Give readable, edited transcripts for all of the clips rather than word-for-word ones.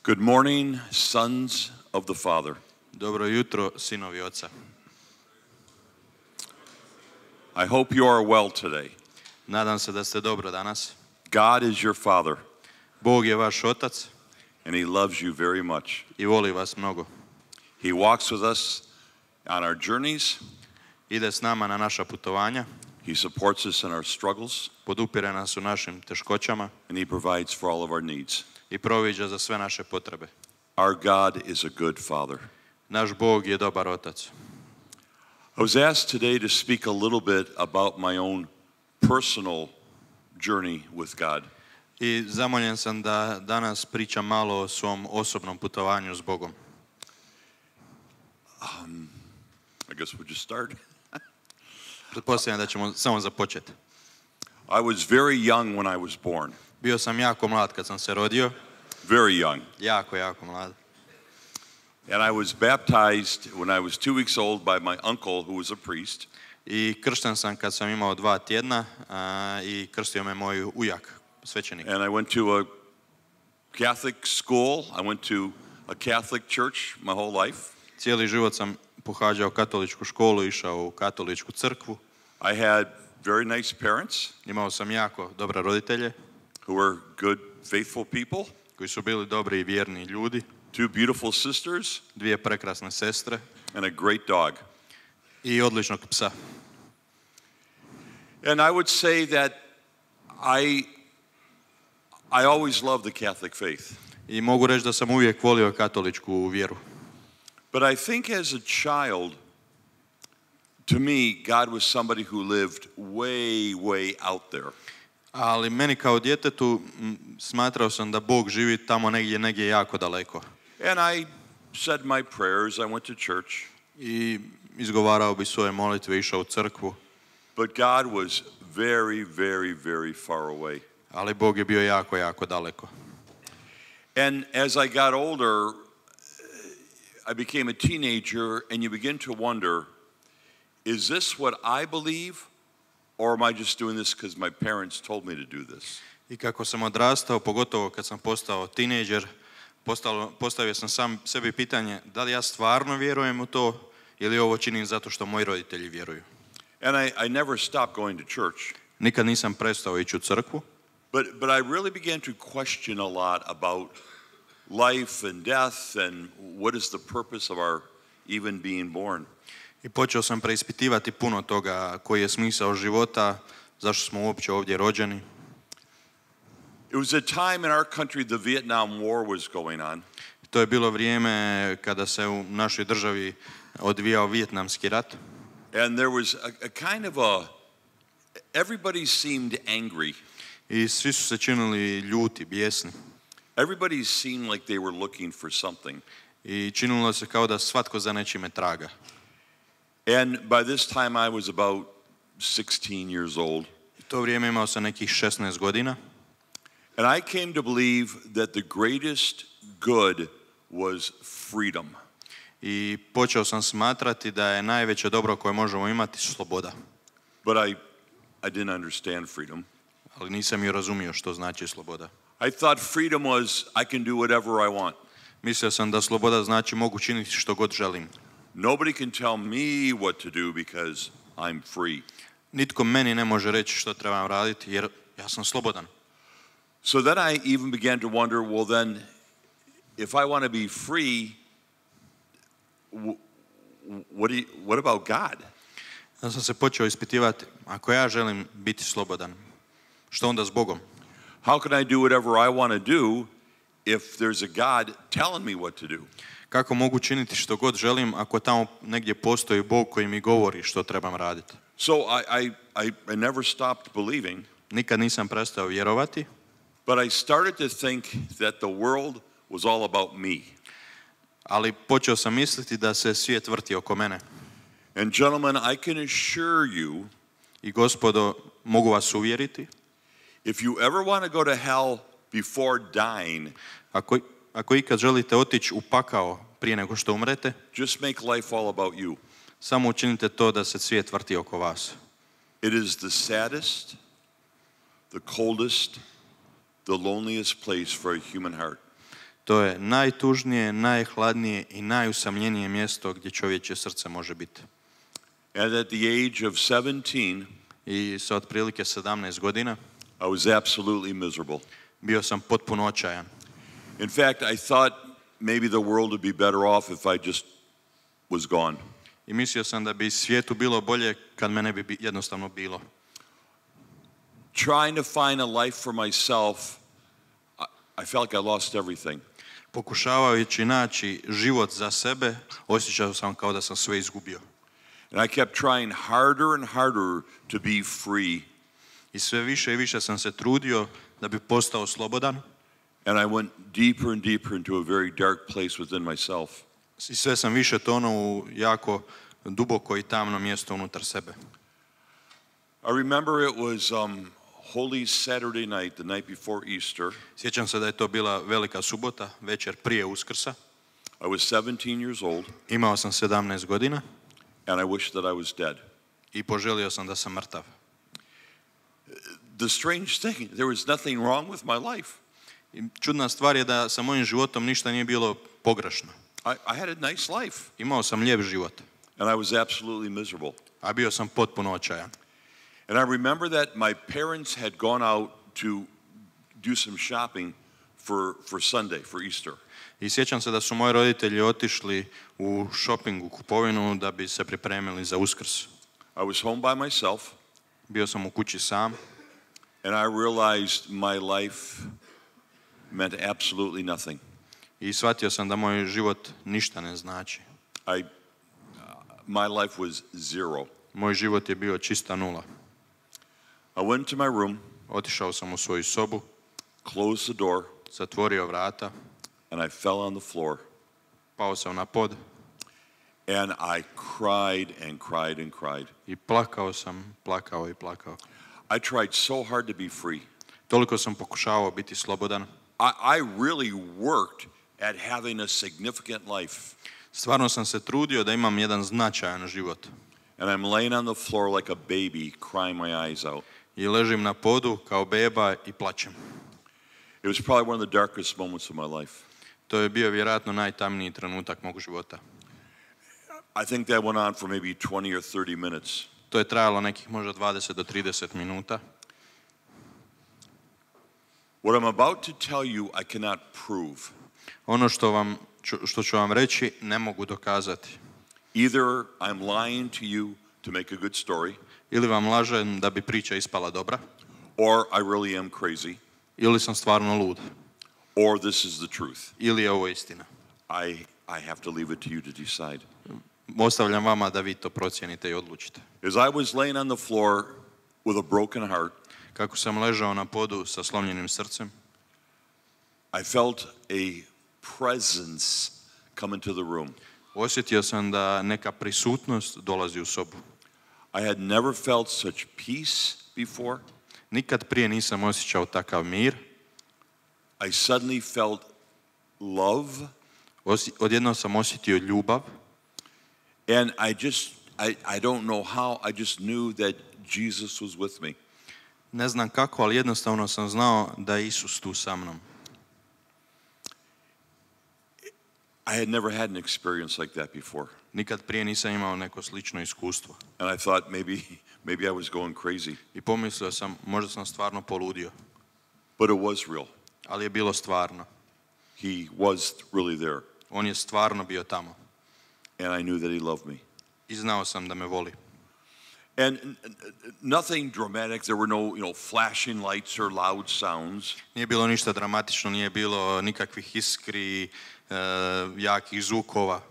Good morning, sons of the Father. Dobro jutro, sinovi Oca. I hope you are well today. Nadam se da ste dobro danas. God is your Father, Bog je vaš Otac and He loves you very much. i voli vas mnogo. He walks with us on our journeys. Ide s nama na naša putovanja, He supports us in our struggles, podupire nas u našim teškoćama and He provides for all of our needs. i proviđa za sve naše potrebe. Our God is a good Father. Naš Bog je dobar Otac. I was asked today to speak a little bit about my own personal journey with God. I zamoljen sam da danas pričam malo o svom osobnom putovanju s Bogom. I guess we'll just start. Pretpostavljam da ćemo samo započeti. I was very young when I was born. Bio sam jako mlad kad sam se rodio. Very young. Jako mlad. And I was baptized when I was 2 weeks old by my uncle who was a priest. I kršten sam kad sam imao 2 tjedna i krstio me moj ujak, svećenik. And I went to a Catholic school. I went to a Catholic church my whole life. Cijeli život sam pohađao katoličku školu, išao u katoličku crkvu. I had very nice parents Imao sam jako dobre roditelje who were good, faithful people. koji su bili dobri i vjerni ljudi. 2 beautiful sisters 2 prekrasne sestre and a great dog. i odličnog psa. And I would say that I always loved the Catholic faith. I mogu reći da sam uvijek volio katoličku vjeru. But I think as a child, to me, God was somebody who lived way out there. Ali meni kao djetetu smatrao sam da Bog živi tamo negdje jako daleko. And I said my prayers, I went to church. I izgovarao bi svoje molitve, išao u crkvu. But God was very far away. Ali Bog je bio jako daleko. And as I got older, I became a teenager, and you begin to wonder, is this what I believe, or am I just doing this because my parents told me to do this? I kako sam odrastao, pogotovo kad sam postao tinejdžer, postavio sam sam sebi pitanje da li ja stvarno vjerujem u to ili ovo činim zato što moji roditelji vjeruju. And I never stopped going to church. Nikad nisam prestao ići u crkvu. But I really began to question a lot about life and death and what is the purpose of our even being born. I počeo sam preispitivati puno toga, koji je smisao života, zašto smo uopće ovdje rođeni. It was a time in our country the Vietnam War was going on. To je bilo vrijeme kada se u našoj državi odvijao Vijetnamski rat. And there was a kind of everybody seemed angry. I svi su se činili ljuti, bijesni. Everybody seemed like they were looking for something. I činilo se kao da svatko za nečime traga. And by this time I was about 16 years old. U to vrijeme imao sam nekih 16 godina. And I came to believe that the greatest good was freedom. I počeo sam smatrati da je najveće dobro koje možemo imati sloboda. But I didn't understand freedom. Ali nisam ju razumio što znači sloboda. I thought freedom was I can do whatever I want. Mislio sam da sloboda znači mogu činiti što god želim. Nobody can tell me what to do because I'm free. Nitko meni ne može reći što trebam raditi jer ja sam slobodan. So then I even began to wonder, well then, if I want to be free, what about God? Ja sam se počeo ispitivati, ako ja želim biti slobodan, što onda s Bogom? How can I do whatever I want to do if there's a God telling me what to do? Kako mogu činiti što god želim ako tamo negdje postoji Bog koji mi govori što trebam raditi? So I never stopped believing. Nikad nisam prestao vjerovati. But I started to think that the world was all about me. Ali počeo sam misliti da se svijet vrti oko mene. And gentlemen, I can assure you, I gospodo, mogu vas uvjeriti, if you ever want to go to hell before dying, ako ikad želite otići u pakao prije nego što umrete, just make life all about you. samo učinite to da se svijet vrti oko vas. It is the saddest, the coldest, the loneliest place for a human heart. To je najtužnije, najhladnije i najusamljenije mjesto gdje čovječje srce može biti. And at the age of 17, I sa otprilike 17 godina I was absolutely miserable. bio sam potpuno očajan. In fact, I thought maybe the world would be better off if I just was gone. I mislio sam da bi svijetu bilo bolje kad me ne bi jednostavno bilo. Trying to find a life for myself, I felt like I lost everything. Pokušavajući naći život za sebe, osjećao sam kao da sam sve izgubio. And I kept trying harder and harder to be free. I sve više i više sam se trudio da bi postao slobodan. And I went deeper and deeper into a very dark place within myself. I sve sam više tonuo u jako duboko i tamno mjesto unutar sebe. I remember it was Holy Saturday night, the night before Easter. Sjećam se da je to bila velika subota, večer prije Uskrsa. I was 17 years old. Imao sam 17 godina. And I wished that I was dead. I poželio sam da sam mrtav. The strange thing, there was nothing wrong with my life. I čudna stvar je da sa mojim životom ništa nije bilo pogrešno. I had a nice life. Imao sam lijep život. And I was absolutely miserable. A bio sam potpuno očajan. And I remember that my parents had gone out to do some shopping for Sunday, for Easter. I sjećam se da su moji roditelji otišli u shopping, u kupovinu da bi se pripremili za Uskrs. I was home by myself. Bio sam u kući sam. And I realized my life meant absolutely nothing. I shvatio sam da moj život ništa ne znači. My life was zero. Moj život je bio čista nula. I went to my room. Otišao sam u svoju sobu. Closed the door. Zatvorio vrata. And I fell on the floor. Pao sam na pod. And I cried and cried and cried. I plakao sam, plakao i plakao. I tried so hard to be free. Toliko sam pokušavao biti slobodan. I really worked at having a significant life. Stvarno sam se trudio da imam jedan značajan život. And I'm laying on the floor like a baby, crying my eyes out. I ležim na podu kao beba i plačem. It was probably one of the darkest moments of my life. To je bio vjerojatno najtamniji trenutak mog života. I think that went on for maybe 20 or 30 minutes. To je trajalo nekih možda 20 do 30 minuta. What I'm about to tell you, I cannot prove. Ono što ću vam reći ne mogu dokazati. Either I'm lying to you to make a good story. Ili vam lažem da bi priča ispala dobra. Or I really am crazy. Ili sam stvarno lud. Or this is the truth. Ili je ovo istina. I have to leave it to you to decide. Ostavljam vama da vi to procijenite i odlučite. As I was laying on the floor with a broken heart, kako sam ležao na podu sa slomljenim srcem, I felt a presence come into the room. Osjetio sam da neka prisutnost dolazi u sobu. I had never felt such peace before. Nikad prije nisam osjećao takav mir. I suddenly felt love. Odjednom sam osjetio ljubav. And I don't know how, I just knew that Jesus was with me. Ne znam kako, ali jednostavno sam znao da je Isus tu sa mnom. I had never had an experience like that before. Nikad prije nisam imao neko slično iskustvo. And I thought maybe I was going crazy. I pomislio sam, možda sam stvarno poludio. But it was real. Ali je bilo stvarno. He was really there. On je stvarno bio tamo. And I knew that he loved me. I znao sam da me voli. And nothing dramatic, there were no flashing lights or loud sounds. Nije bilo ništa dramatično, nije bilo nikakvih iskri, jakih zvukova.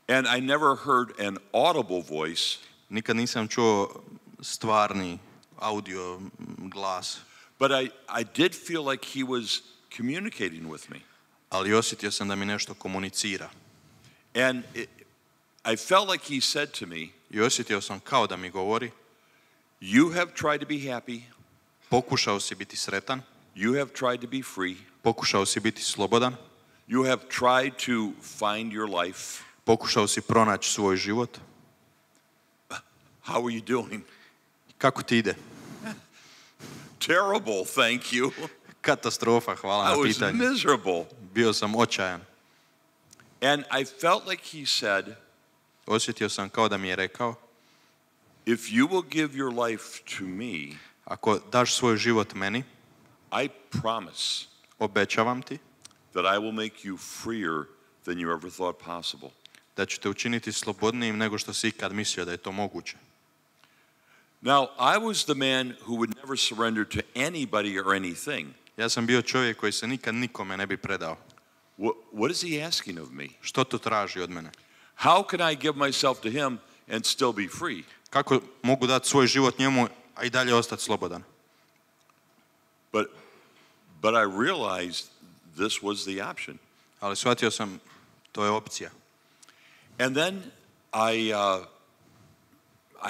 And I never heard an audible voice. Nikad nisam čuo stvarni audio glas. But I did feel like he was communicating with me. Ali osjetio sam da mi nešto komunicira. And I felt like he said to me, I osjetio sam kao da mi govori, you have tried to be happy. Pokušao si biti sretan. You have tried to be free. Pokušao si biti slobodan. You have tried to find your life. Pokušao si pronaći svoj život. How are you doing? Kako ti ide? Terrible, thank you. Katastrofa, hvala I na was pitanju. miserable. Bio sam očajan. And I felt like he said, Osjetio sam kao da mi je rekao, if you will give your life to me, ako daš svoj život meni, I promise obećavam ti that I will make you freer than you ever thought possible. da ću te učiniti slobodnijim nego što si ikad mislio da je to moguće. Now, I was the man who would never surrender to anybody or anything. Ja sam bio čovjek koji se nikad nikome ne bi predao. What is he asking of me? Što to traži od mene? How can I give myself to him and still be free? Kako mogu dati svoj život njemu, a i dalje ostati slobodan? But I realized this was the option. Ali shvatio sam, to je opcija. And then I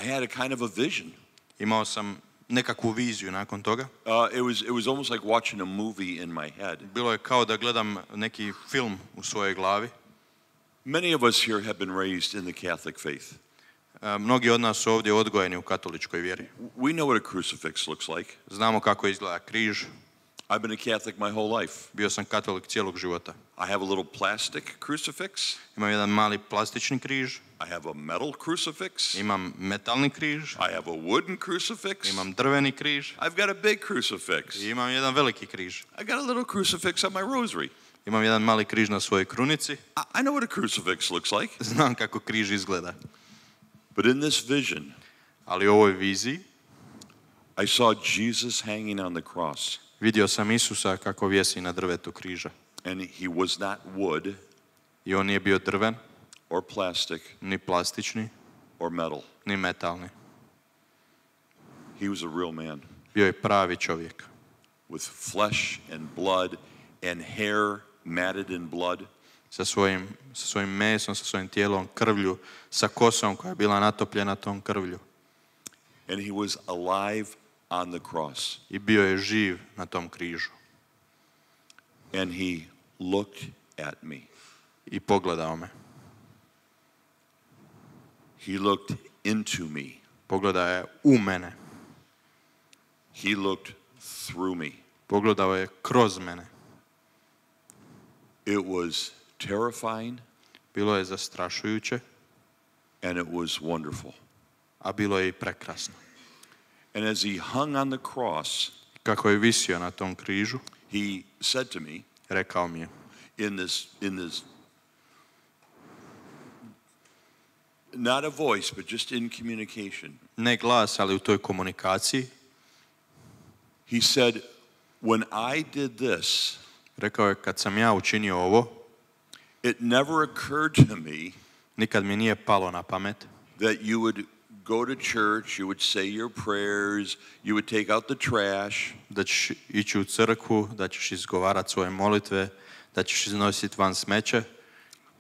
had a kind of a vision. Imao sam nekakvu viziju nakon toga. It was almost like watching a movie in my head. Bilo je kao da gledam neki film u svojoj glavi. Many of us here have been raised in the Catholic faith. Mnogi od nas su ovdje odgojeni u katoličkoj vjeri. We know what a crucifix looks like. Znamo kako izgleda križ. I've been a Catholic my whole life. Bio sam katolik cijelog života. I have a little plastic crucifix. Imam jedan mali plastični križ. I have a metal crucifix. Imam metalni križ. I have a wooden crucifix. Imam drveni križ. I've got a big crucifix. I imam jedan veliki križ. I got a little crucifix on my rosary. Imam jedan mali križ na svojoj krunici. I know what a crucifix looks like. Znam kako križ izgleda. But in this vision, Ali u ovoj viziji I saw Jesus hanging on the cross. vidio sam Isusa kako visi na drvetu križa. And he was not wood I on nije bio drven, or plastic ni plastični, or metal. ni metalni. He was a real man Bio je pravi čovjek. with flesh and blood and hair matted in blood. Sa svojim mesom, sa svojim tijelom, krvlju, sa kosom koja je bila natopljena tom krvlju. And he was alive on the cross. I bio je živ na tom križu. And he looked at me. I pogledao me. He looked into me. Pogledao je u mene. He looked through me. Pogledao je kroz mene. It was terrifying. Bilo je zastrašujuće. And it was wonderful. A bilo je i prekrasno. And as he hung on the cross, Kako je visio na tom križu, he said to me, rekao mi je, in this not a voice, but just in communication, ne glas, ali u toj komunikaciji, he said, when I did this, rekao je, kad sam ja učinio ovo, it never occurred to me nikad mi nije palo na pamet that you would go to church, you would say your prayers, you would take out the trash, da ćeš ići u crkvu, da ćeš izgovarati svoje molitve, da ćeš iznositi van smeće.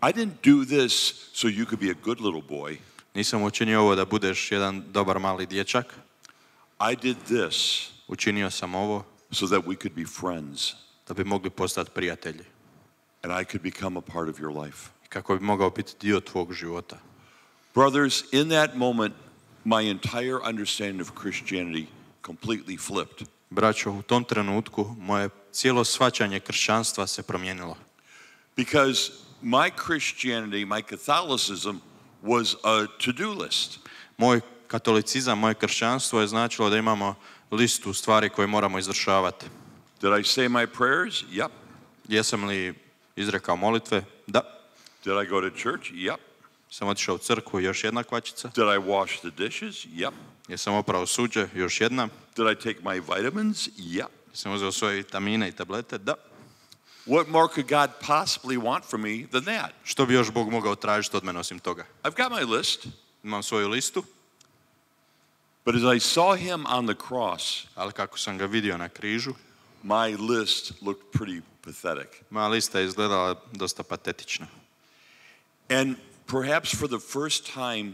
I didn't do this so you could be a good little boy. Nisam učinio ovo da budeš jedan dobar mali dječak. I did this Učinio sam ovo so that we could be friends da bi mogli postati prijatelji. and I could become a part of your life. Kako bi mogao biti dio tvog života. Brothers, in that moment, my entire understanding of Christianity completely flipped. Braćo, u tom trenutku moje cijelo shvaćanje kršćanstva se promijenilo. Because my Christianity, my Catholicism was a to-do list. Moj katolicizam, moje kršćanstvo je značilo da imamo listu stvari koje moramo izvršavati. Did I say my prayers? Yep. Jesam li izrekao molitve? Da. Did I go to church? Yep. Sam otišao u crkvu, još jedna kvačica. Did I wash the dishes? Yep. Jesam oprao suđe, još jedna. Did I take my vitamins? Yep. Jesam uzeo svoje vitamine i tablete? Da. What more could God possibly want from me than that? Što bi još Bog mogao tražiti od mene osim toga? I've got my list. Imam svoju listu, But as I saw him on the cross, ali kako sam ga vidio na križu, my list looked pretty pathetic. moja lista je izgledala dosta patetično. And perhaps for the first time,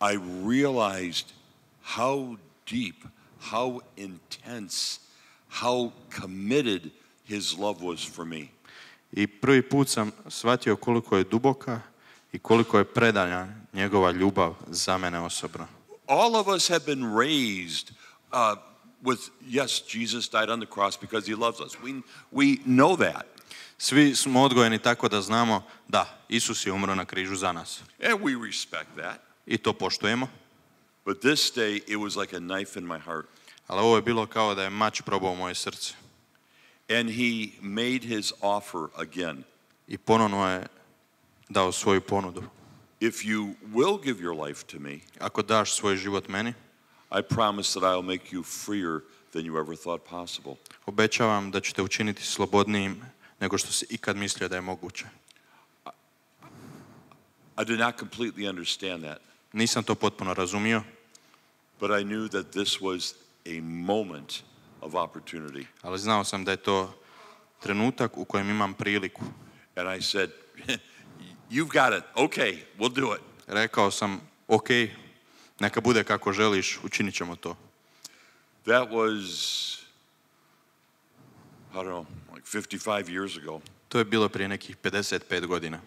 I realized how deep, how intense, how committed his love was for me. I prvi put sam shvatio koliko je duboka i koliko je predana njegova ljubav za mene osobno. All of us have been raised yes, Jesus died on the cross because he loves us. We know that. Svi smo odgojeni tako da znamo da Isus je umro na križu za nas. And we respect that. I to poštujemo. But this day, it was like a knife in my heart. Ali ovo je bilo kao da je mač probao moje srce. And he made his offer again. I ponovno je dao svoju ponudu. If you will give your life to me, ako daš svoj život meni, I promise that I'll make you freer than you ever thought possible. Obećavam da ću te učiniti slobodnijim nego što si ikad mislio da je moguće. I did not completely understand that. Nisam to potpuno razumio. But I knew that this was a moment of opportunity. Ali znao sam da je to trenutak u kojem imam priliku. And I said, you've got it. Okay, we'll do it. Rekao sam, ok, neka bude kako želiš, učinit ćemo to. That was, I don't know, like 55 years ago. To je bilo prije nekih 55 godina.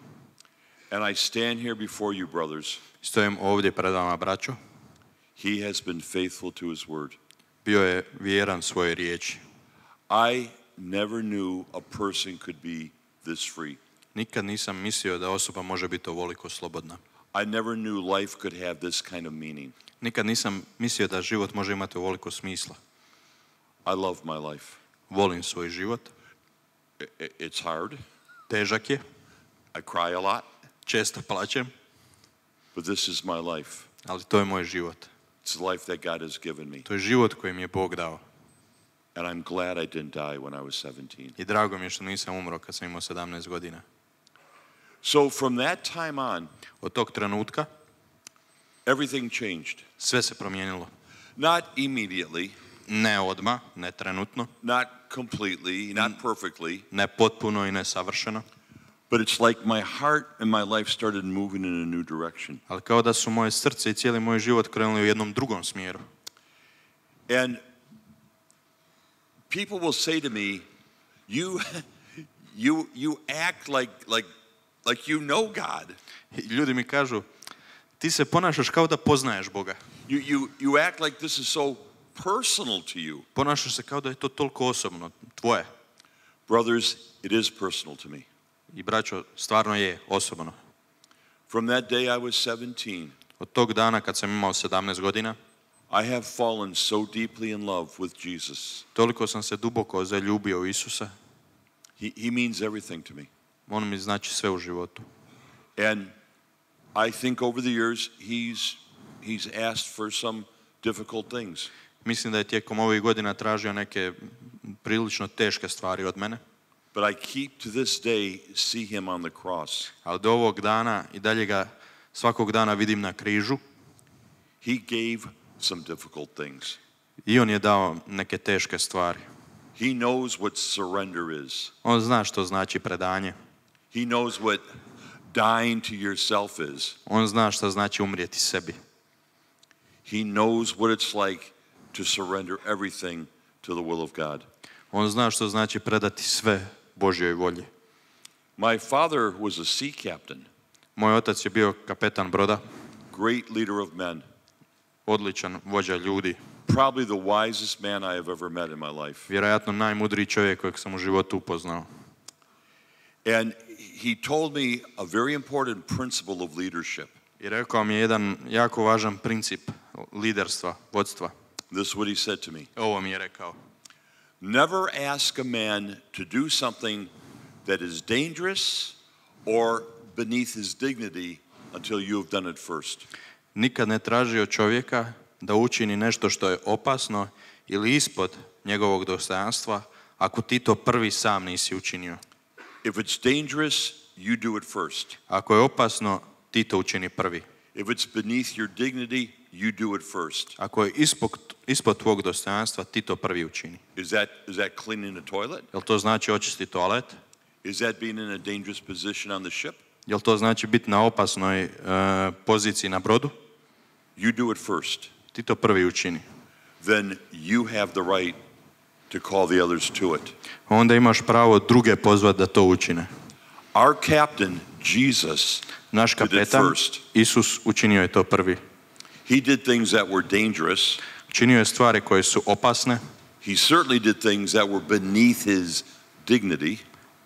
And I stand here before you, brothers. Stojim ovdje pred vama, braćo. He has been faithful to his word. Bio je vjeran svojoj riječi. I never knew a person could be this free. Nikad nisam mislio da osoba može biti ovoliko slobodna. I never knew life could have this kind of meaning. Nikad nisam mislio da život može imati ovoliko smisla. I love my life. Volim svoj život. It's hard. Težak je. I cry a lot. Često plačem. But this is my life. Ali to je moj život. It's the life that God has given me. To je život koji mi je Bog dao. And I'm glad I didn't die when I was 17. I drago mi je što nisam umro kad sam imao 17 godina. So from that time on, od tog trenutka, everything changed. Sve se promijenilo. Not immediately. Ne odmah, ne trenutno. Not completely, not perfectly. Ne potpuno i ne savršeno. But it's like my heart and my life started moving in a new direction. Ali kao da su moje srce i cijeli moj život krenuli u jednom drugom smjeru. And people will say to me, you act like you know God. Ljudi mi kažu, ti se ponašaš kao da poznaješ Boga. You act like this is so personal to you. Ponašaš se kao da je to toliko osobno, tvoje. Brothers, it is personal to me. I braćo, stvarno je osobno. From that day I was 17. Od tog dana kad sam imao 17 godina, I have fallen so deeply in love with Jesus. Toliko sam se duboko zaljubio u Isusa. He means everything to me. On mi znači sve u životu. And I think over the years he's asked for some difficult things. Mislim da je tijekom ovih godina tražio neke prilično teške stvari od mene. But I keep to this day see him on the cross. Ali do ovog dana i dalje ga svakog dana vidim na križu. He gave some difficult things. I on je dao neke teške stvari. He knows what surrender is. On zna što znači predanje. He knows what dying to yourself is. On zna što znači umrijeti sebi. He knows what it's like to surrender everything to the will of God. On zna što znači predati sve Božjoj volji. My father was a sea captain. Moj otac je bio kapetan broda. Great leader of men. Odličan vođa ljudi. Probably the wisest man I have ever met in my life. Vjerojatno najmudriji čovjek kojeg sam u životu upoznao. And he told me a very important principle of leadership. I rekao mi je jedan jako važan princip liderstva, vodstva. This is what he said to me. Ovo mi je rekao. Never ask a man to do something that is dangerous or beneath his dignity until you have done it first. Nikad ne traži od čovjeka da učini nešto što je opasno ili ispod njegovog dostojanstva ako ti to prvi sam nisi učinio. If it's dangerous, you do it first. Ako je opasno, ti to učini prvi. If it's beneath your dignity, you do it first. Ako je ispod tvog dostojanstva, ti to prvi učini. Is that cleaning the toilet? Jel to znači očistiti toalet? Is that being in a dangerous position on the ship? Jel to znači biti na opasnoj poziciji na brodu? You do it first. Ti to prvi učini. Then you have the right to call the others to it. Onda imaš pravo druge pozvati da to učine. Our captain, Jesus, naš kapetan, Isus, učinio je to prvi. He did things that were dangerous. Činio je stvari koje su opasne. He certainly did things that were beneath his dignity.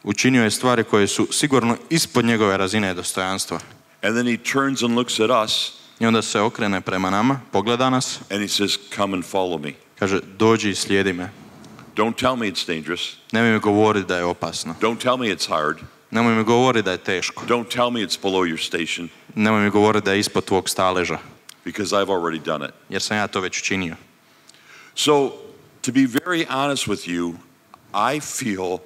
Učinio je stvari koje su sigurno ispod njegove razine dostojanstva. And then he turns and looks at us. I onda se okrene prema nama, pogleda nas. And he says, "Come and follow me." Kaže, dođi i slijedi me. Don't tell me it's dangerous. Nemoj mi govoriti da je opasno. Don't tell me it's hard. Nemoj mi govoriti da je teško. Don't tell me it's below your station. Nemoj mi govoriti da je ispod tvog staleža. Because I've already done it. Jer sam ja to već učinio. So, to be very honest with you, I feel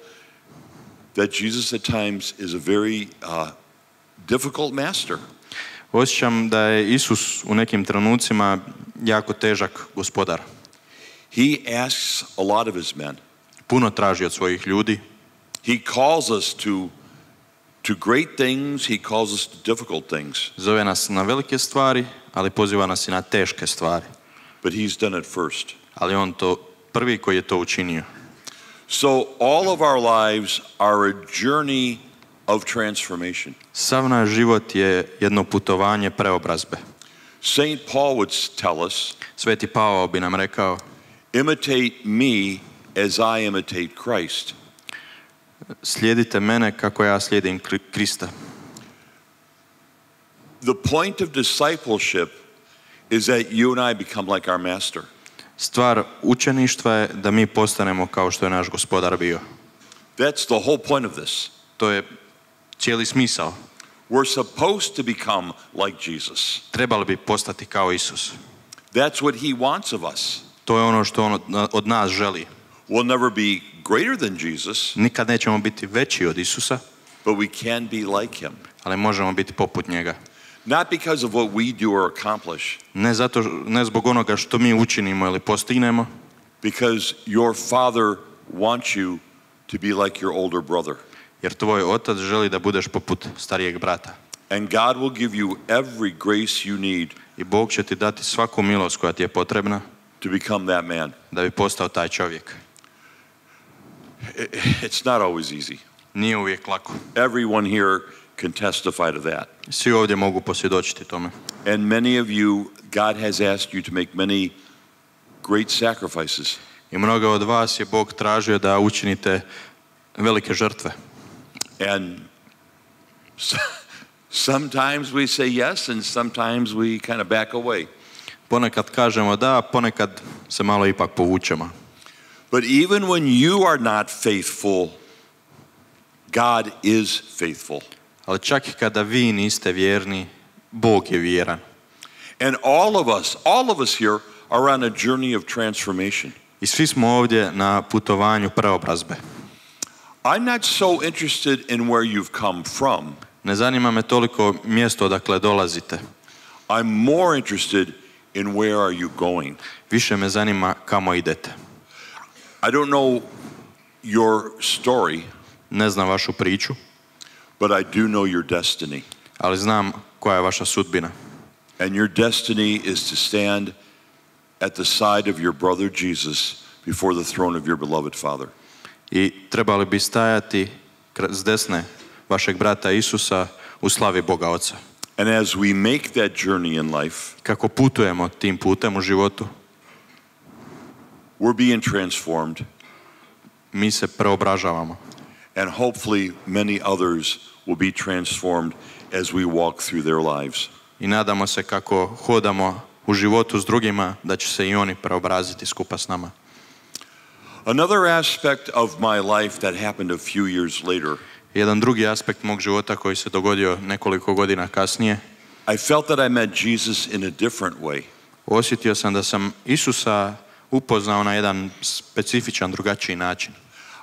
that Jesus at times is a very difficult master. Osjećam da je Isus u nekim trenucima jako težak gospodar. He asks a lot of his men. Puno traži od svojih ljudi. He calls us to great things, he calls us to difficult things. Zove nas na velike stvari, ali poziva nas i na teške stvari. But he's done it first. Ali on to prvi koji je to učinio. So all of our lives are a journey of transformation. Sav naš život je jedno putovanje preobrazbe. Saint Paul would tell us, Sveti Pavao bi nam rekao, imitate me as I imitate Christ. Slijedite mene kako ja slijedim Krista. The point of discipleship is that you and I become like our master. Stvar učeništva je da mi postanemo kao što je naš gospodar bio. That's the whole point of this. To je cijeli smisao. We're supposed to become like Jesus. Trebali bi postati kao Isus. That's what he wants of us. To je ono što on od nas želi. We'll never be greater than Jesus. Nikad nećemo biti veći od Isusa, but we can be like him. ali možemo biti poput njega. Not because of what we do or accomplish. Ne zbog onoga što mi učinimo ili postignemo. Because your Father wants you to be like your older brother. Jer tvoj otac želi da budeš poput starijeg brata. And God will give you every grace you need. I Bog će ti dati svaku milost koja ti je potrebna to become that man. Da bi postao taj čovjek. It's not always easy. Nije uvijek lako. Everyone here can testify to that. Svi ovdje mogu posvjedočiti tome. And many of you, God has asked you to make many great sacrifices. I mnoge od vas je Bog tražio da učinite velike žrtve. And sometimes we say yes and sometimes we kind of back away. Ponekad kažemo da, ponekad se malo ipak povučemo. But even when you are not faithful, God is faithful. Ali čak i kada vi niste vjerni, Bog je vjeran. And all of us here are on a journey of transformation. I svi smo ovdje na putovanju preobrazbe. I'm not so interested in where you've come from. Ne zanima me toliko mjesto odakle dolazite. I'm more interested in where are you going. Više me zanima kamo idete. I don't know your story. Ne znam vašu priču. But I do know your destiny. Ali znam koja je vaša sudbina. And your destiny is to stand at the side of your brother Jesus before the throne of your beloved Father. I trebali bi stajati s desne vašeg brata Isusa u slavi Boga Oca. And as we make that journey in life, kako putujemo tim putem u životu, we're being transformed. Mi se preobražavamo. And hopefully many others will be transformed as we walk through their lives. I nadamo se kako hodamo u životu s drugima da će se i oni preobraziti skupa s nama. Another aspect of my life that happened a few years later. Jedan drugi aspekt mog života koji se dogodio nekoliko godina kasnije. I felt that I met Jesus in a different way. Osjetio sam da sam Isusa upoznao na jedan specifičan, drugačiji način.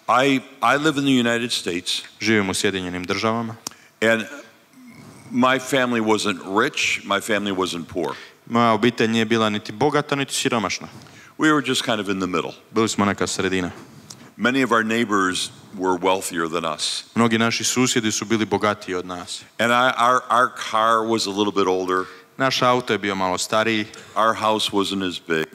I live in the United States. Živim u Sjedinjenim Državama. And my family wasn't rich, my family wasn't poor. Moja obitelj nije bila niti bogata, niti siromašna. We were just kind of in the middle. Bili smo neka sredina. Many of our neighbors were wealthier than us. Mnogi naši susjedi su bili bogatiji od nas. And our car was a little bit older. Naš auto je bio malo stariji. Our house wasn't as big.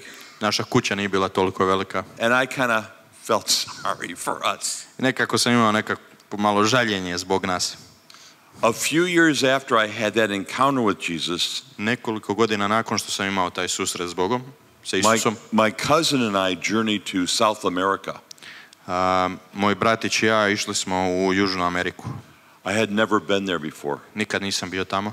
Naša kuća nije bila toliko velika. And I kind of felt sorry for us. Nekako sam imao nekako malo žaljenje zbog nas. A few years after I had that encounter with Jesus, nekoliko godina nakon što sam imao taj susret s Bogom, sa Isusom. My cousin and I journeyed to South America. Moj bratić i ja išli smo u Južnu Ameriku. I had never been there before. Nikad nisam bio tamo.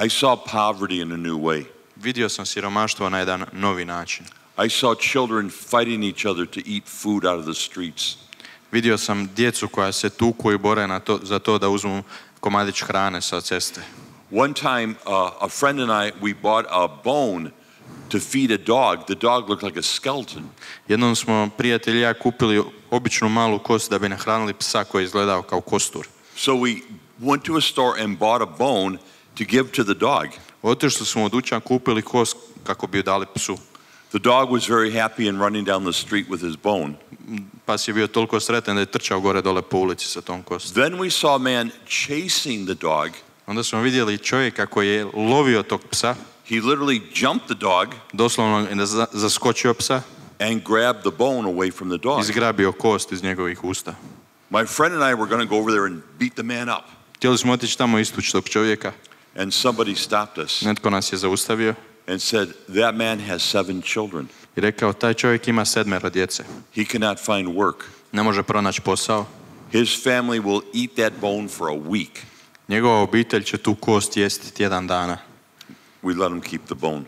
I saw poverty in a new way. Vidio sam siromaštvo na jedan novi način. I saw children fighting each other to eat food out of the streets. Vidio sam djecu koja se tuku i bore za to da uzmu komadić hrane sa ceste. One time, a friend and I, we bought a bone to feed a dog. The dog looked like a skeleton. Jednom smo prijatelji i ja kupili običnu malu kost da bi nahranili psa koji je izgledao kao kostur. So we went to a store and bought a bone to give to the dog. Otišli smo u dućan, kupili kost kako bi ju dali psu. The dog was very happy and running down the street with his bone. Pas je bio toliko sretan da je trčao gore dole po ulici sa tom kostom. Then we saw a man chasing the dog. Onda smo vidjeli čovjeka koji je lovio tog psa. He literally jumped the dog. Doslovno je zaskočio psa. And grabbed the bone away from the dog. Izgrabio kost iz njegovih usta. My friend and I were going to go over there and beat the man up. Htjeli smo otići tamo istući tog čovjeka. And somebody stopped us. Netko nas je zaustavio. And said, that man has 7 children. I rekao, taj čovjek ima 7 djece. He cannot find work. Ne može pronaći posao. His family will eat that bone for a week. Njegova obitelj će tu kost jesti tjedan dana. We let him keep the bone.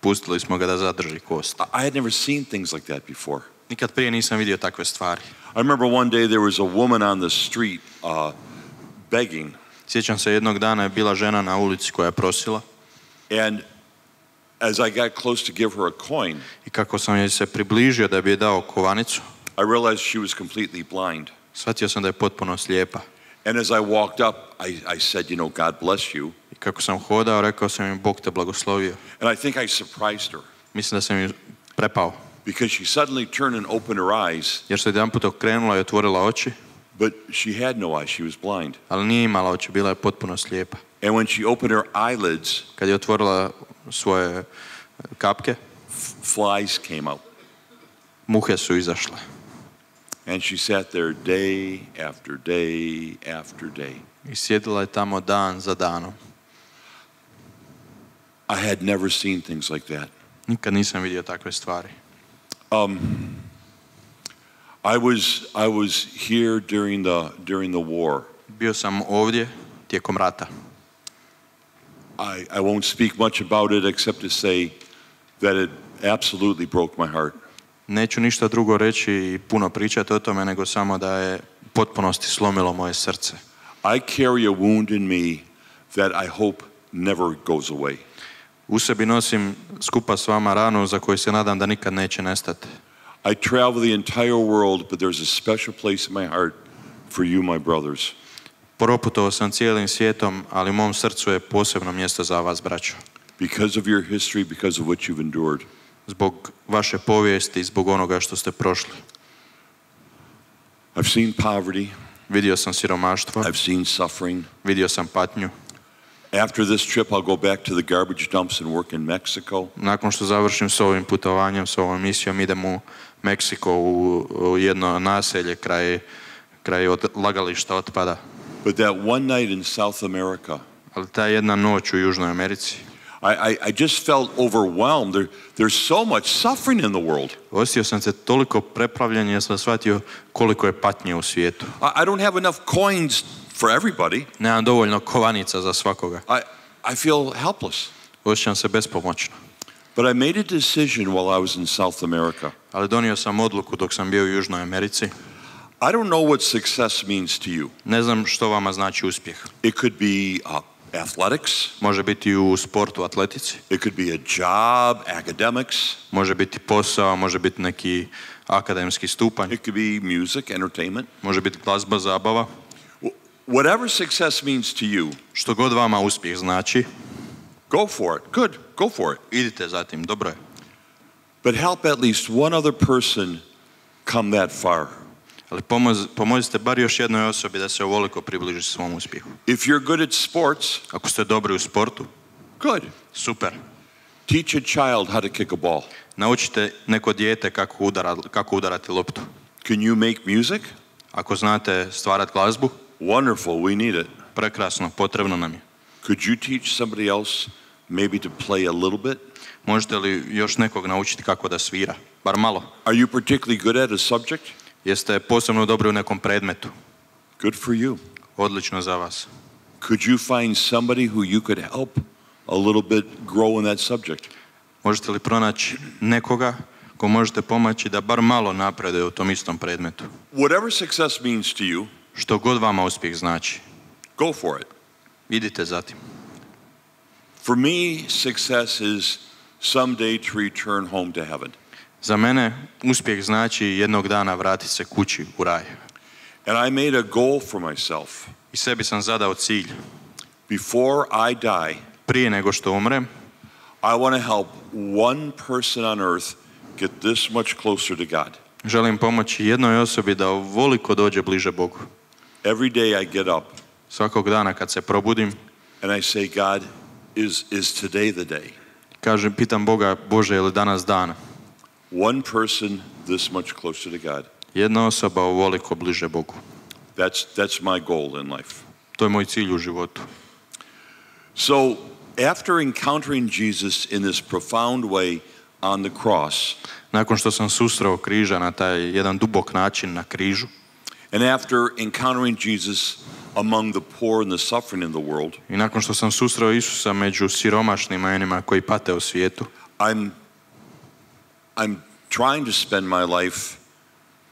Pustili smo ga da zadrži kost. I had never seen things like that before. Nikad prije nisam vidio takve stvari. I remember one day there was a woman on the street begging. Sjećam se jednog dana je bila žena na ulici koja je prosila. And as I got close to give her a coin, i kako sam joj se približio da bi je dao kovanicu, I realized she was completely blind. shvatio sam da je potpuno slijepa. And as I walked up, I said, you know, God bless you. I kako sam hodao, rekao sam im, Bog te blagoslovio. And I think I surprised her. Mislim da sam ju prepao. Because she suddenly turned and opened her eyes. Jer se jedanput okrenula i otvorila oči. But she had no eyes, she was blind. Ali nije imala oči, bila je potpuno slijepa. And when she opened her eyelids, kad je otvorila svoje kapke, flies came out. Muhe su izašle. And she sat there day after day after day. I sjedila je tamo dan za danom. I had never seen things like that. Nikad nisam vidio takve stvari. I was here during the war. Bio sam ovdje tijekom rata. I won't speak much about it except to say that it absolutely broke my heart. Neću ništa drugo reći i puno pričati o tome, nego samo da je u potpunosti slomilo moje srce. I carry a wound in me that I hope never goes away. U sebi nosim skupa s vama ranu za koju se nadam da nikad neće nestati. I travel the entire world, but there's a special place in my heart for you, my brothers. Proputovao sam cijelim svijetom, ali u mom srcu je posebno mjesto za vas, braćo. Because of your history, because of what you've endured. Zbog vaše povijesti i zbog onoga što ste prošli. I've seen poverty. Vidio sam siromaštvo. I've seen suffering. Vidio sam patnju. After this trip, I'll go back to the garbage dumps and work in Mexico. Nakon što završim s ovim putovanjem, s ovom misijom, idem u Meksiko u jedno naselje kraj odlagališta otpada. But that one night in South America, ali ta jedna noć u Južnoj Americi, I just felt overwhelmed. There's so much suffering in the world. Osjetio sam se toliko preplavljen jer sam shvatio koliko je patnje u svijetu. I don't have enough coins for everybody. Nemam dovoljno kovanica za svakoga. I feel helpless. Osjećam se bespomoćno. But I made a decision while I was in South America. Ali donio sam odluku dok sam bio u Južnoj Americi. I don't know what success means to you. Ne znam što vama znači uspjeh. It could be athletics. Može biti u sportu, atletici. It could be a job, academics. Može biti posao, može biti neki akademski stupanj. It could be music, entertainment. Može biti glazba, zabava. Whatever success means to you. Što god vama uspjeh znači. Go for it. Good. Go for it. Idite za tim, dobro je. But help at least one other person come that far. Ali pomozite bar još jednoj osobi da se ovoliko približi svom uspjehu. If you're good at sports, ako ste dobri u sportu, good. Super. Teach a child how to kick a ball. Naučite neko dijete kako udarati loptu. Can you make music? Ako znate stvarati glazbu, wonderful, we need it. Prekrasno, potrebno nam je. Could you teach somebody else maybe to play a little bit? Možete li još nekog naučiti kako da svira? Bar malo. Are you particularly good at a subject? Jeste posebno dobri u nekom predmetu? Good for you. Odlično za vas. Could you find somebody who you could help a little bit grow in that subject? Možete li pronaći nekoga ko možete pomoći da bar malo napreduje u tom istom predmetu? Whatever success means to you, Što god vama uspjeh znači, go for it. idite za tim. For me, success is someday to return home to heaven. Za mene uspjeh znači jednog dana vratiti se kući u raj. And I made a goal for myself. I sebi sam zadao cilj. Before I die, Prije nego što umrem, I want to help one person on earth get this much closer to God. želim pomoći jednoj osobi da ovoliko dođe bliže Bogu. Every day I get up Svakog dana kad se probudim, and I say, God, is today the day? pitam Boga, Bože, je li danas dan? One person this much closer to God. Jedna osoba ovoliko bliže Bogu. That's my goal in life. To je moj cilj u životu. So, after encountering Jesus in this profound way on the cross, Nakon što sam susreo križa na taj jedan dubok način na križu, and after encountering Jesus among the poor and the suffering in the world, i nakon što sam susreo Isusa među siromašnima i onima koji pate u svijetu, I'm trying to spend my life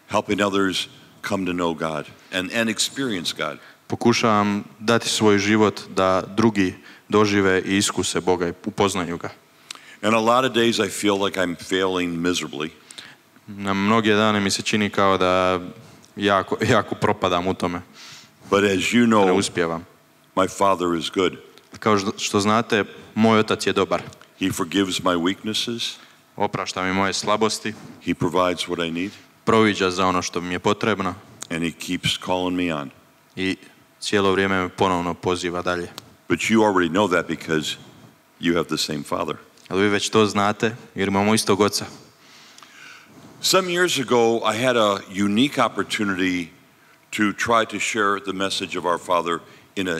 helping others come to know God and experience God. pokušavam dati svoj život da drugi dožive i iskuse Boga i upoznaju ga. And a lot of days I feel like I'm failing miserably. Na mnoge dane mi se čini kao da jako propadam u tome. But as you Ne know, uspijevam. my Father is good. Kao što znate, moj otac je dobar. He forgives my weaknesses. Oprašta mi moje slabosti, He provides what I need. proviđa za ono što mi je potrebno And he keeps calling me on. i cijelo vrijeme me ponovno poziva dalje. But you already know that because you have the same Father. Ali vi već to znate jer imamo istog oca. Some years ago, I had a unique opportunity to try to share the message of our Father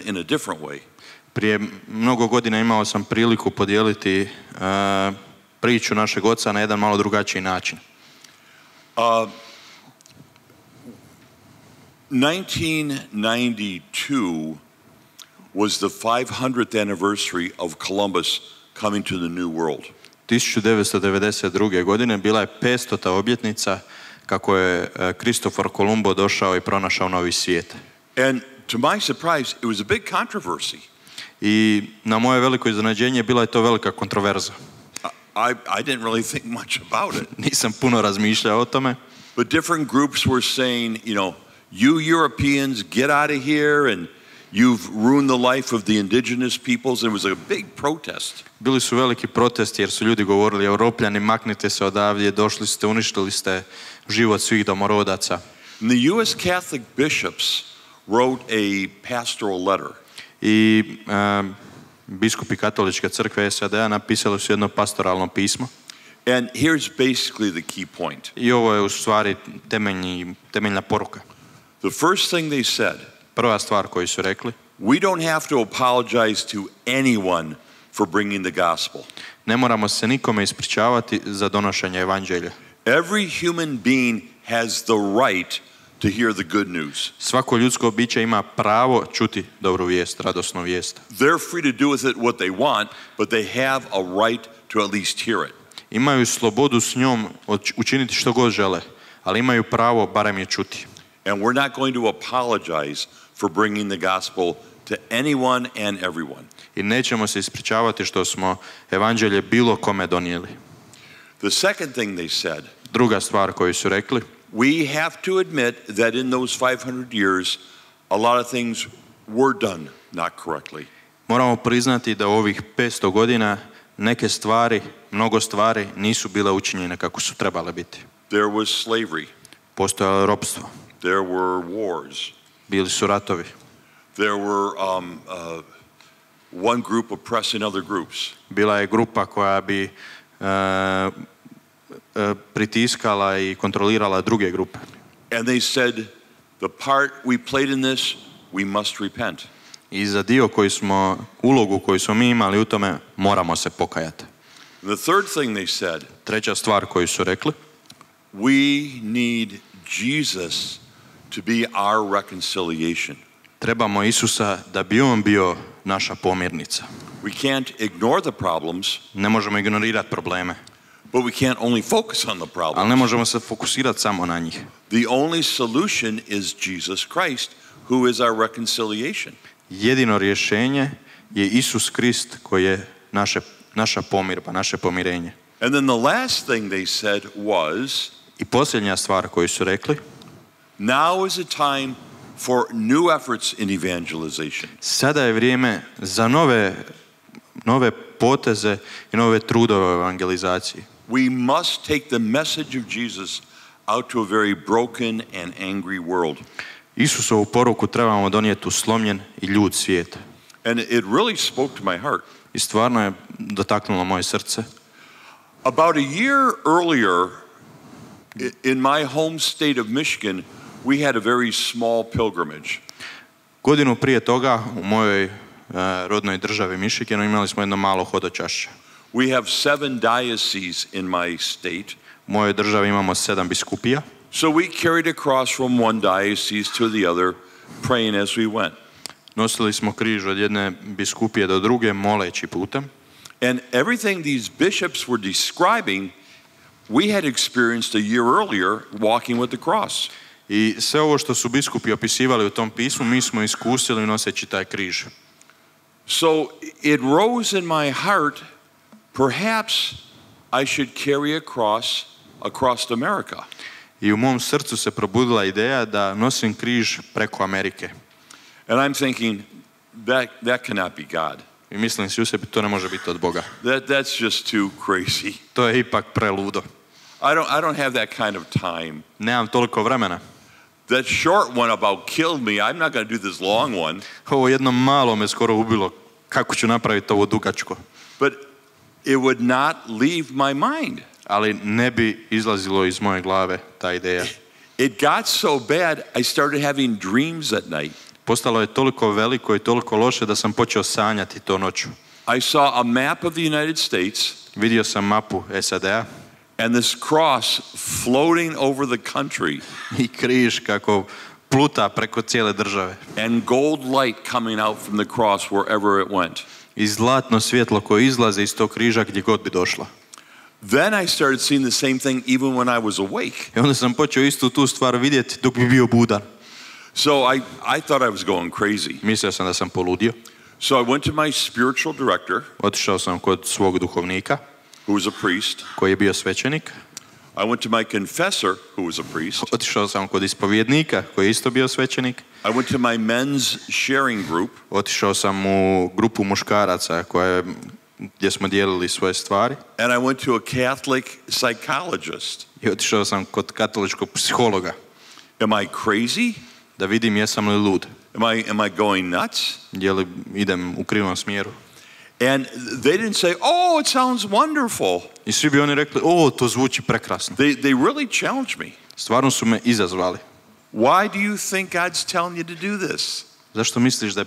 in a different way. Prije mnogo godina imao sam priliku podijeliti priču našeg oca na jedan malo drugačiji način. 1992 was the 500th anniversary of Columbus coming to the New World. 1992. godine bila je 500. obljetnica kako je Kristofor Kolumbo došao i pronašao novi svijet. And to my surprise, it was a big controversy. I na moje veliko iznenađenje bila je to velika kontroverza. I didn't really think much about it. Nisam puno razmišljao o tome. But different groups were saying, you Europeans, get out of here, and you've ruined the life of the indigenous peoples. And it was a big protest. Bili su veliki protesti jer su ljudi govorili, Europljani, maknite se odavdje, došli ste, uništili ste život svih domorodaca. And the U.S. Catholic bishops wrote a pastoral letter. I biskupi Katoličke crkve SAD-a napisali su jedno pastoralno pismo. And here's basically the key point. I ovo je u stvari temeljna poruka. The first thing they said, Prva stvar koju su rekli, we don't have to apologize to anyone for bringing the gospel. ne moramo se nikome ispričavati za donošenje evanđelja. Every human being has the right to hear the good news. Svako ljudsko biće ima pravo čuti dobru vijest, radosnu vijest. They're free to do with it what they want, but they have a right to at least hear it. Imaju slobodu s njom učiniti što god žele, ali imaju pravo barem je čuti. And we're not going to apologize for bringing the gospel to anyone and everyone. I nećemo se ispričavati što smo evanđelje bilo kome donijeli. The second thing they said, Druga stvar koju su rekli, we have to admit that in those 500 years, a lot of things were done not correctly. moramo priznati da u ovih 500 godina neke stvari, mnogo stvari nisu bile učinjene kako su trebale biti. There was slavery. Postojalo je ropstvo. There were wars. Bili su ratovi. There were one group oppressing other groups. Bila je grupa koja bi pritiskala i kontrolirala druge grupe. And they said, the part we played in this, we must repent. I za ulogu koju smo mi imali u tome, moramo se pokajati. The third thing they said, Treća stvar koju su rekli, we need Jesus to be our reconciliation. trebamo Isusa da bi on bio naša pomirnica. We can't ignore the problems, Ne možemo ignorirati probleme, but we can't only focus on the ali problems. ne možemo se fokusirati samo na njih. The only solution is Jesus Christ, who is our reconciliation. Jedino rješenje je Isus Krist koji je naša pomirba, naše pomirenje. And then the last thing they said was, I posljednja stvar koju su rekli, now is a time for new efforts in evangelization. sada je vrijeme za nove poteze i nove trudove u evangelizaciji. We must take the message of Jesus out to a very broken and angry world. Isusovu poruku trebamo donijeti u slomljen i ljud svijet. And it really spoke to my heart. I stvarno je dotaknulo moje srce. About a year earlier, in my home state of Michigan, we had a very small pilgrimage. Godinu prije toga u mojoj rodnoj državi Michiganu imali smo jedno malo hodočašće. We have 7 dioceses in my state. U mojoj državi imamo 7 biskupija. So we carried a cross from one diocese to the other, praying as we went. Nosili smo križ od jedne biskupije do druge, moleći putem. And everything these bishops were describing, we had experienced a year earlier walking with the cross. I sve ovo što su biskupi opisivali u tom pismu, mi smo iskusili noseći taj križ. So it rose in my heart, perhaps I should carry a cross across America. I u mom srcu se probudila ideja da nosim križ preko Amerike. And I'm thinking, that cannot be God. I mislim si u sebi, to ne može biti od Boga. That's just too crazy. To je ipak preludo. I don't have that kind of time. Nemam toliko vremena. That short one about killed me, I'm not going to do this long one. Ovo jedno malo me skoro ubilo. Kako ću napraviti ovo dugačko? But it would not leave my mind. Ali ne bi izlazilo iz moje glave ta ideja. It got so bad, I started having dreams at night. Postalo je toliko veliko i toliko loše da sam počeo sanjati to noću. I saw a map of the United States. Vidio sam mapu SAD-a. And this cross floating over the country. I križ kako pluta preko cijele države. And gold light coming out from the cross wherever it went. I zlatno svjetlo koje izlaze iz tog križa gdje god bi došlo. Then I started seeing the same thing even when I was awake. I onda sam počeo istu tu stvar vidjeti dok bi bio budan. So I thought I was going crazy. Mislio sam da sam poludio. So I went to my spiritual director. Otišao sam kod svog duhovnika, Who was a priest. koji je bio svećenik. I went to my confessor, who was a priest. Otišao sam kod ispovjednika, koji je isto bio svećenik. I went to my men's sharing group. Otišao sam u grupu muškaraca gdje smo dijelili svoje stvari. And I went to a Catholic psychologist. I otišao sam kod katoličkog psihologa. Am I crazy? Da vidim jesam li lud. Am I going nuts? Je li idem u krivom smjeru. And they didn't say, oh, it sounds wonderful. I svi bi oni rekli, to zvuči prekrasno. They really challenged me. Stvarno su me izazvali. Why do you think God's telling you to do this? Zašto misliš da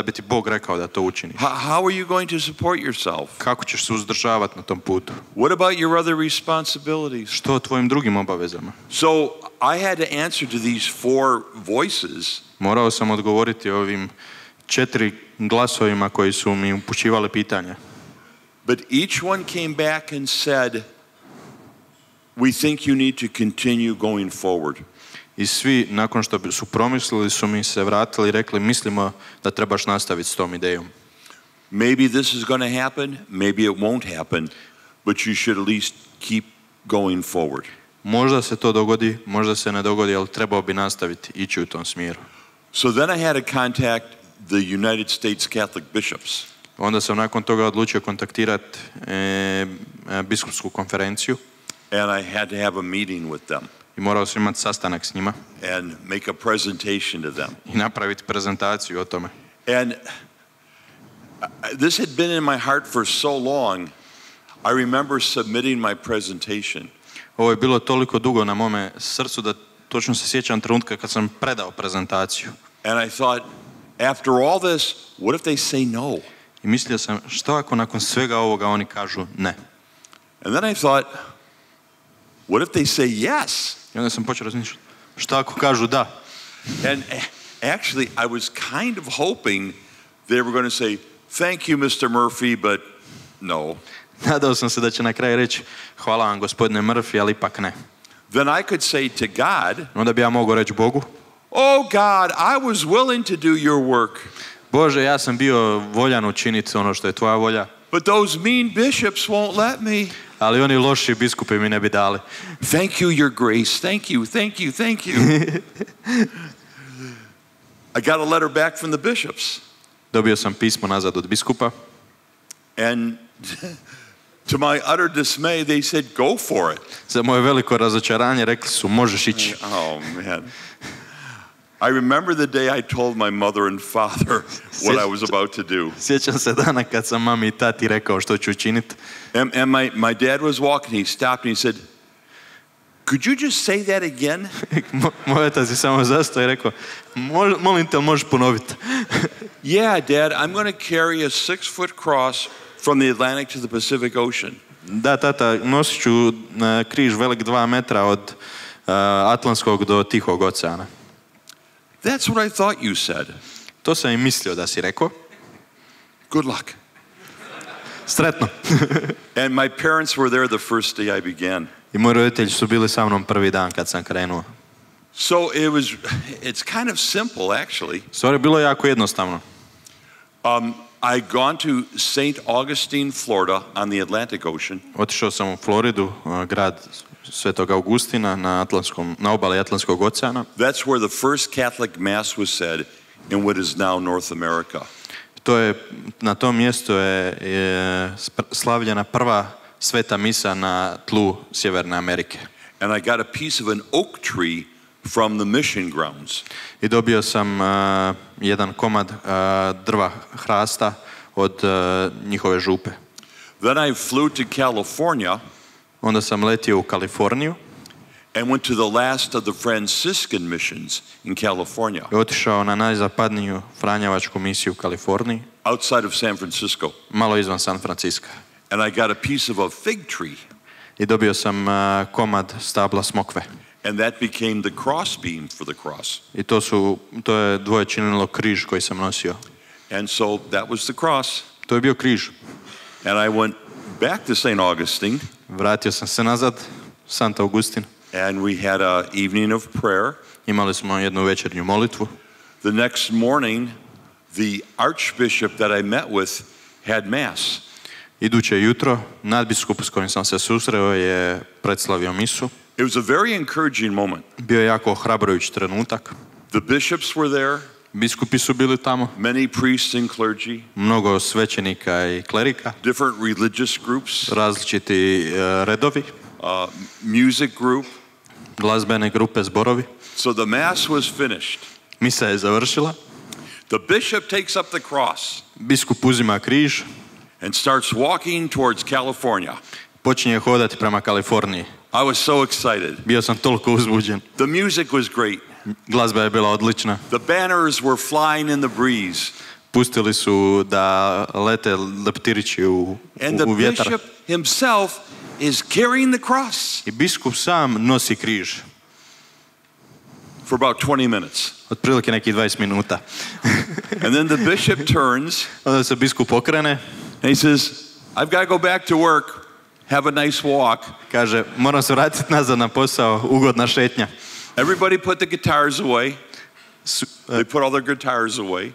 bi ti Bog rekao da to učiniš? How are you going to support yourself? Kako ćeš se uzdržavati na tom putu? What about your other responsibilities? Što o tvojim drugim obavezama? So I had to answer to these 4 voices. Morao sam odgovoriti ovim 4 glasovima koji su mi upućivali pitanja. But each one came back and said, we think you need to continue going forward. I svi, nakon što su promislili, su mi se vratili i rekli, mislimo da trebaš nastaviti s tom idejom. Maybe this is going to happen, maybe it won't happen, but you should at least keep going forward. Možda se to dogodi, možda se ne dogodi, ali trebao bi nastaviti, ići u tom smjeru. So then I had to contact the United States Catholic bishops. Onda sam nakon toga odlučio kontaktirati biskupsku konferenciju. And I had to have a meeting with them. I morao sam imati sastanak s njima. And make a presentation to them. I napraviti prezentaciju o tome. And this had been in my heart for so long. I remember submitting my presentation. Ovo je bilo toliko dugo na mome srcu da točno se sjećam trenutka kad sam predao prezentaciju. And I thought, after all this, what if they say no? I mislio sam, što ako nakon svega ovoga oni kažu ne? And then I thought, what if they say yes? I onda sam počeo razmišljati, što ako kažu da? And actually, I was kind of hoping they were going to say, thank you, Mr. Murphy, but no. Nadao sam se da će na kraju reći, hvala vam gospodine Murphy, ali ipak ne. Then I could say to God, Onda bi ja mogao reći Bogu, oh God, I was willing to do your work. Bože, ja sam bio voljan učiniti ono što je tvoja volja, But those mean bishops won't let me. ali oni loši biskupi mi ne bi dali. Thank you, your grace. Thank you, thank you, thank you. I got a letter back from the bishops. Dobio sam pismo nazad od biskupa And to my utter dismay, they said, go for it. za moje veliko razočaranje rekli su, možeš ići. Oh, man. I remember the day I told my mother and father what I was about to do. Sjećam se dana kad sam mami i tati rekao što ću učiniti. And my dad was walking. He stopped and he said, could you just say that again? Moj otac je samo zastao i rekao, molim te, možeš ponoviti? Yeah, Dad, I'm going to carry a 6-foot cross from the Atlantic to the Pacific Ocean. Da, tata, nosit ću križ velik 2 metra od Atlantskog do Tihog oceana. That's what I thought you said. To sam i mislio da si rekao. Good luck. Sretno. And my parents were there the first day I began. I moji roditelji su bili sa mnom prvi dan kad sam krenuo. So it's kind of simple, actually. Stvari, bilo je jako jednostavno. I'd gone to St. Augustine, Florida, on the Atlantic Ocean. Otišao sam u Floridu, grad Svetog Augustina na obali Atlantskog oceana. That's where the first Catholic Mass was said in what is now North America. Na tom mjestu je slavljena prva sveta misa na tlu Sjeverne Amerike. And I got a piece of an oak tree from the mission grounds. I dobio sam jedan komad drva hrasta od njihove župe. Then I flew to California. Onda sam letio u Kaliforniju. And went to the last of the Franciscan missions in California. I otišao na najzapadniju franjevačku misiju u Kaliforniji. Outside of San Francisco. Malo izvan San Francisca. And I got a piece of a fig tree. I dobio sam komad stabla smokve. And that became the cross beam for the cross. I to je dvoje činilo križ koji sam nosio. And so that was the cross. To je bio križ. And I went back to St. Augustine. Vratio sam se nazad, Sant Augustin. And we had an evening of prayer. Imali smo jednu večernju molitvu. The next morning, the archbishop that I met with had mass. Iduće jutro, nadbiskup s kojim sam se susreo je predslavio misu. It was a very encouraging moment. Bio je jako ohrabrujući trenutak. The bishops were there. Biskupi su bili tamo. Many priests and clergy. Mnogo svećenika i klerika. Different religious groups. Različiti redovi. Music group. Glazbene grupe, zborovi. So the mass was finished. Misa je završila. The bishop takes up the cross. Biskup uzima križ. And starts walking towards California. Počinje hodati prema Kaliforniji. I was so excited. Bio sam toliko uzbuđen. The music was great. Glazba je bila odlična. The banners were flying in the breeze. Pustili su da lete leptirići u vjetar. And the bishop himself is carrying the cross. I biskup sam nosi križ. For about 20 minutes. Otprilike nekih 20 minuta. And then the bishop turns. Onda se biskup okrene. And he says, I've got to go back to work. Have a nice walk. Kaže, moram se vratiti nazad na posao, ugodna šetnja. Everybody put the guitars away. They put all their guitars away.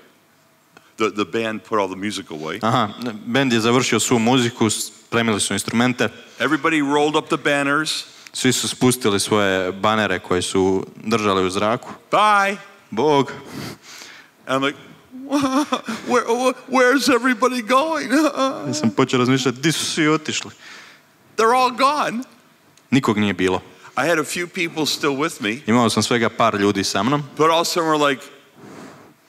The band put all the music away. Aha, bend je završio svu muziku, spremili su instrumente. Everybody rolled up the banners. Svi su spustili svoje banere koje su držali u zraku. Bye. Bog. And I'm like, where's everybody going? Ja sam počeo razmišljati, di su svi otišli? They're all gone. Nikog nije bilo. I had a few people still with me. Imao sam svega par ljudi sa mnom. But all of a sudden we're like,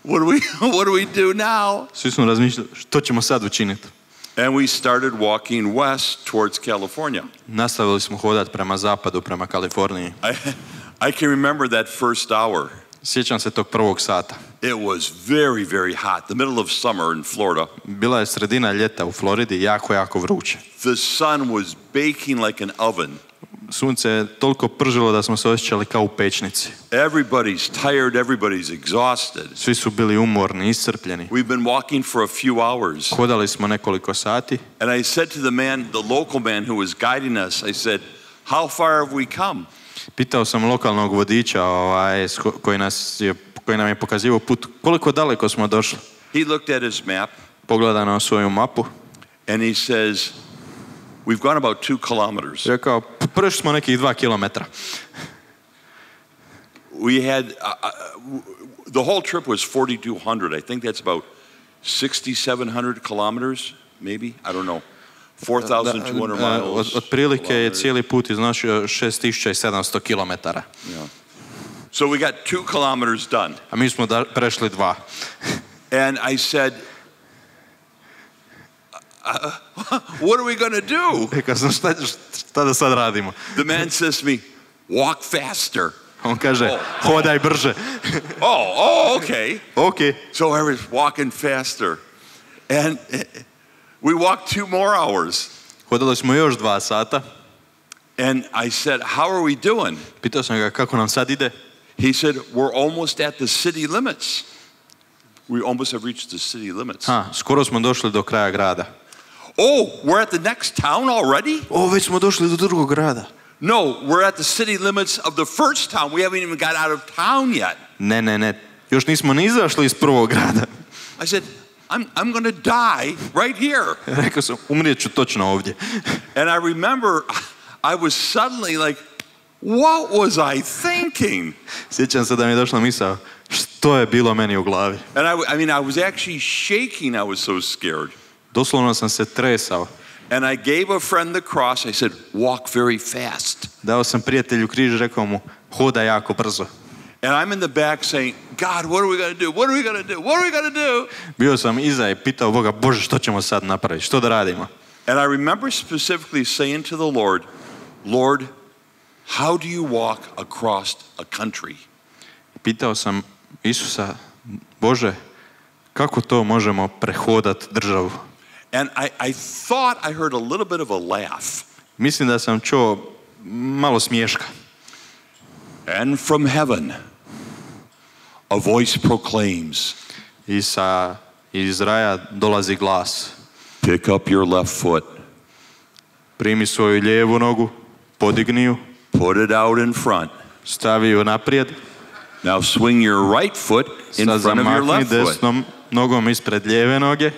what do we do now? Svi smo razmišljali, što ćemo sad učiniti? And we started walking west towards California. Nastavili smo hodati prema zapadu, prema Kaliforniji. I can remember that first hour. Sjećam se tog prvog sata. It was very, very hot, the middle of summer in Florida. Bila je sredina ljeta u Floridi, jako, jako vruće. The sun was baking like an oven. Sunce je toliko pržilo da smo se osjećali kao u pečnici. Everybody's tired, everybody's exhausted. Svi su bili umorni, iscrpljeni. We've been walking for a few hours. Hodali smo nekoliko sati. And I said to the local man who was guiding us, I said, how far have we come? Pitao sam lokalnog vodiča koji nam je pokazivao put, koliko daleko smo došli. He looked at his map. Pogleda na svoju mapu. And he says, we've gone about 2 kilometers. Rekao, prešli smo nekih 2 kilometra. We had, the whole trip was 4,200. I think that's about 6,700 kilometers, maybe? I don't know. 4,200 miles. Otprilike je cijeli put iznosio 6,700 kilometara. Yeah. So we got 2 kilometers done. A mi smo prešli 2. And I said, what are we going to do? Rekao sam, šta da sad radimo? The man says to me, walk faster. On kaže, hodaj brže. Okay. Okay. So I was walking faster. And we walked 2 more hours. Hodali smo još 2 sata. And I said, how are we doing? Pitao sam ga kako nam sad ide. He said, we're almost at the city limits. We almost have reached the city limits. Skoro smo došli do kraja grada. Oh, we're at the next town already? Već smo došli do drugog grada. No, we're at the city limits of the first town. We haven't even got out of town yet. Ne. Još nismo ni izašli iz prvog grada. I said, I'm going to die right here. Rekao sam, umrijet ću točno ovdje. And I remember I was suddenly like, what was I thinking? Sjećam se da mi je došla misao, što je bilo meni u glavi. And I mean, I was actually shaking. I was so scared. Doslovno sam se tresao. And I gave a friend the cross. I said, walk very fast. Dao sam prijatelju križ i rekao mu, hodaj jako brzo. And I'm in the back saying, God, what are we going to do? What are we going to do? What are we going to do? Bio sam iza i pitao Boga, Bože, što ćemo sad napraviti? Što da radimo? And I remember specifically saying to the Lord, Lord, how do you walk across a country? Pitao sam Isusa, Bože, kako to možemo prehodati državu? And I thought I heard a little bit of a laugh. Mislim da sam čuo malo smiješka. And from heaven a voice proclaims. Iz raja dolazi glas. Pick up your left foot. Primi svoju lijevu nogu, podigni ju. Put it out in front. Stavi ju naprijed. Now swing your right foot in front of your left foot. Desnom nogom ispred lijeve noge.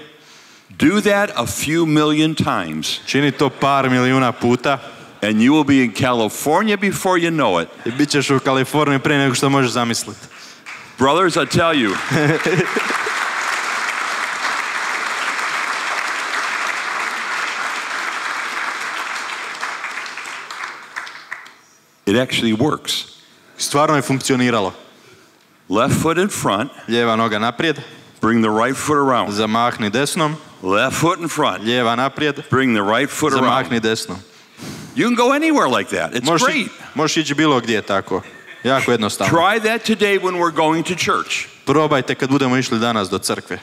Do that a few million times. Čini to par milijuna puta. And you will be in California before you know it. I bit ćeš u Kaliforniji prije nego što možeš zamisliti. Brothers, I tell you. It actually works. Stvarno je funkcioniralo. Left foot in front. Lijeva noga naprijed. Bring the right foot around. Zamahni desnom. Left foot in front. Lijeva naprijed. Bring the right foot around. Zamahni desnom. You can go anywhere like that. It's great. Možeš ići bilo gdje tako. Jako jednostavno. Try that today when we're going to church. Probajte kad budemo išli danas do crkve.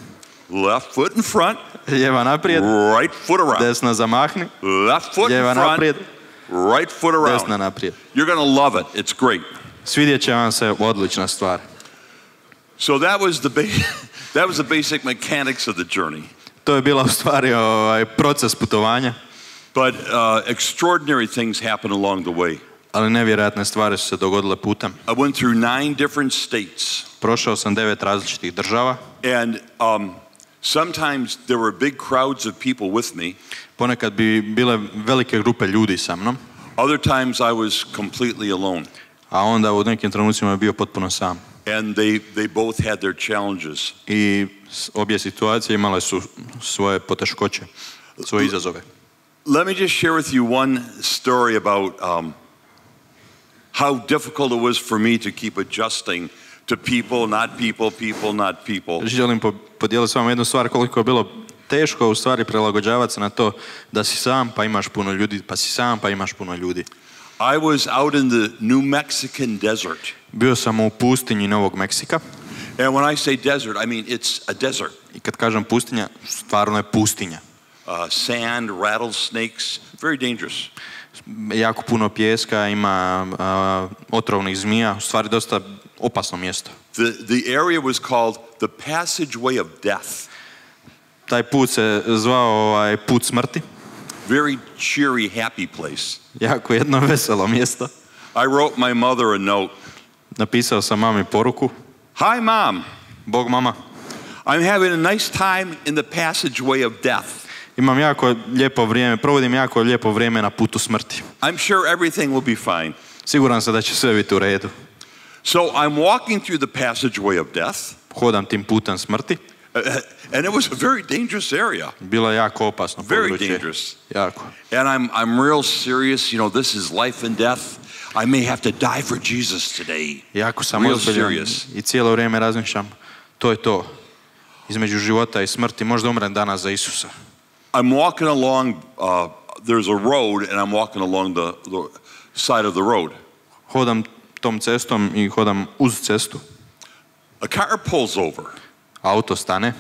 Left foot in front. Lijeva naprijed. Right foot around. Desna zamahni. Left foot in front. Naprijed. Right foot around. Desna naprijed. You're going to love it. It's great. Svidjet će vam se odlična stvar. So that was the basic mechanics of the journey. To je bila u stvari proces putovanja. But extraordinary things happen along the way. Ali nevjerojatne stvari su se dogodile putem. I went through 9 different states. Prošao sam 9 različitih država. And sometimes there were big crowds of people with me. Ponekad bi bile velike grupe ljudi sa mnom. Other times I was completely alone. A onda u nekim trenucima je bio potpuno sam. And they both had their challenges. I obje situacije imale su svoje poteškoće, svoje izazove. Let me just share with you one story about how difficult it was for me to keep adjusting to people, not people, people, not people. Želim podijeliti s vama jednu stvar, koliko je bilo teško u stvari prilagođavati se na to da si sam pa imaš puno ljudi, pa si sam pa imaš puno ljudi. I was out in the New Mexican desert. Bio sam u pustinji Novog Meksika. And when I say desert, I mean it's a desert. I kad kažem pustinja, stvarno je pustinja. Sand, rattlesnakes, very dangerous. Jako puno pijeska, ima otrovnih zmija, u stvari dosta opasno mjesto. The area was called the passageway of death. Taj put se zvao put smrti. Very cheery, happy place. Jako jedno veselo mjesto. I wrote my mother a note. Napisao sam mami poruku. Hi, Mom. Bog, mama. I'm having a nice time in the passageway of death. Imam jako lijepo vrijeme, provodim jako lijepo vrijeme na putu smrti. I'm sure everything will be fine. Siguran sam da će sve biti u redu. So I'm walking through the passageway of death. Hodam tim putem smrti. And it was a very dangerous area. Bilo je jako opasno područje. Very dangerous. Jako. And I'm real serious, you know, this is life and death. I may have to die for Jesus today. Jako sam ozbiljan i cijelo vrijeme razmišljam, to je to. Između života i smrti, možda umrem danas za Isusa. I'm walking along, there's a road and I'm walking along the side of the road. Hodam tom cestom i hodam uz cestu. A car pulls over. Auto stane.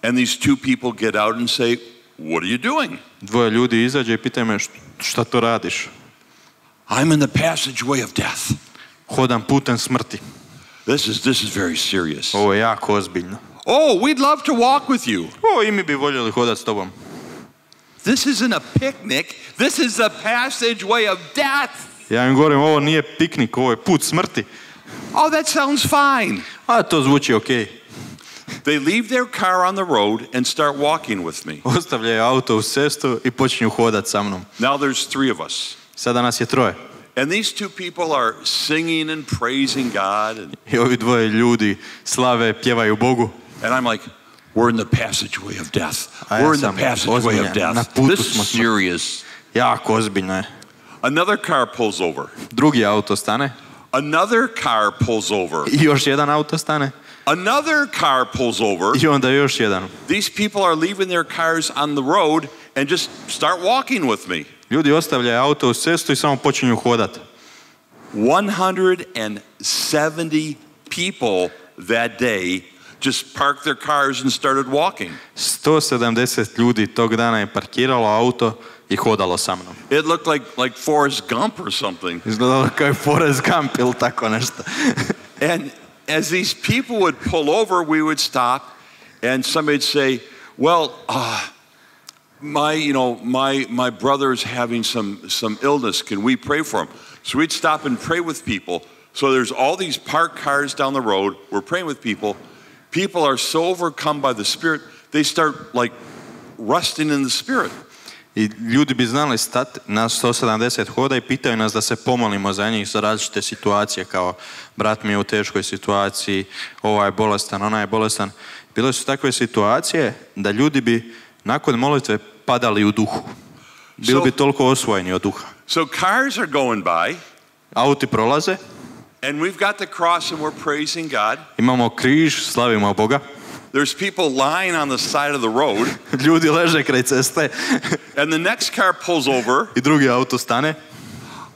And these two people get out and say, what are you doing? Dvoje ljudi izađe i pitaju me, šta to radiš? I'm in the passageway of death. Hodam putem smrti. This is very serious. Ovo je jako ozbiljno. Oh, we'd love to walk with you. I mi bi voljeli hodati s tobom. This isn't a picnic. This is the passageway of death. Ja im govorim, ovo nije piknik, ovo je put smrti. Oh, that sounds fine. A to zvuči okej. They leave their car on the road and start walking with me. Ostavljaju auto uz cestu i počinju hodati sa mnom. Now there's three of us. Sada nas je troje. And these two people are singing and praising God. I ovi dvoje ljudi slave, pjevaju Bogu. And I'm like, we're in the passageway of death. We're in the passageway of death. This is serious. Jako ozbiljno je. Another car pulls over. Drugi auto stane. Another car pulls over. I još jedan auto stane. Another car pulls over. I onda još jedan. These people are leaving their cars on the road and just start walking with me. Ljudi ostavljaju auto uz cestu i samo počinju hodati. 170 people that day just parked their cars and started walking. 170 ljudi tog dana je parkiralo auto i hodalo sa mnom. It looked like Forrest Gump or something. Izgledalo kao je Forrest Gump ili tako nešto. And as these people would pull over, we would stop and somebody'd say, well, my brother is having some illness. Can we pray for him? So we'd stop and pray with people. So there's all these parked cars down the road. We're praying with people. People are so overcome by the Spirit, they start like rusting in the Spirit. I ljudi bi znali stati na 170 hoda i pitaju nas da se pomolimo za njih za različite situacije, kao brat mi je u teškoj situaciji, ovaj je bolestan, onaj je bolestan. Bile su takve situacije da ljudi bi nakon molitve padali u duhu. Bili bi toliko osvojeni od duha. So cars are going by. Auti prolaze. And we've got the cross and we're praising God. Imamo križ, slavimo Boga. There's people lying on the side of the road. Ljudi leže kraj ceste. And the next car pulls over. I drugi auto stane.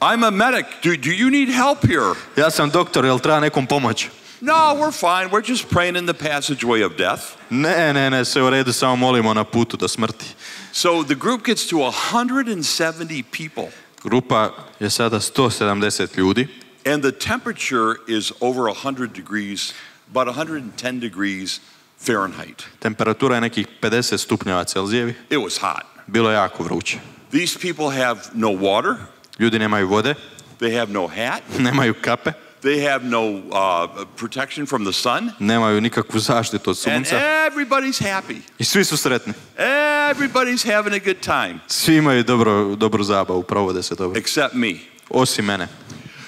I'm a medic. Do you need help here? Ja sam doktor, jel treba nekom pomoć? No, we're fine. We're just praying in the passageway of death. Ne, sve u redu, samo molimo na putu do smrti. So the group gets to 170 people. Grupa je sada 170 ljudi. And the temperature is over 100 degrees, about 110 degrees Fahrenheit. Temperatura je nekih 50 stupnjeva Celzijevi. It was hot. Bilo je jako vruće. These people have no water. Ljudi nemaju vode. They have no hat. Nemaju kape. They have no protection from the sun. Nemaju nikakvu zaštitu od sunca. And everybody's happy. I svi su sretni. Everybody's having a good time. Svi imaju dobru zabavu, provode se dobro. Except me. Osim mene.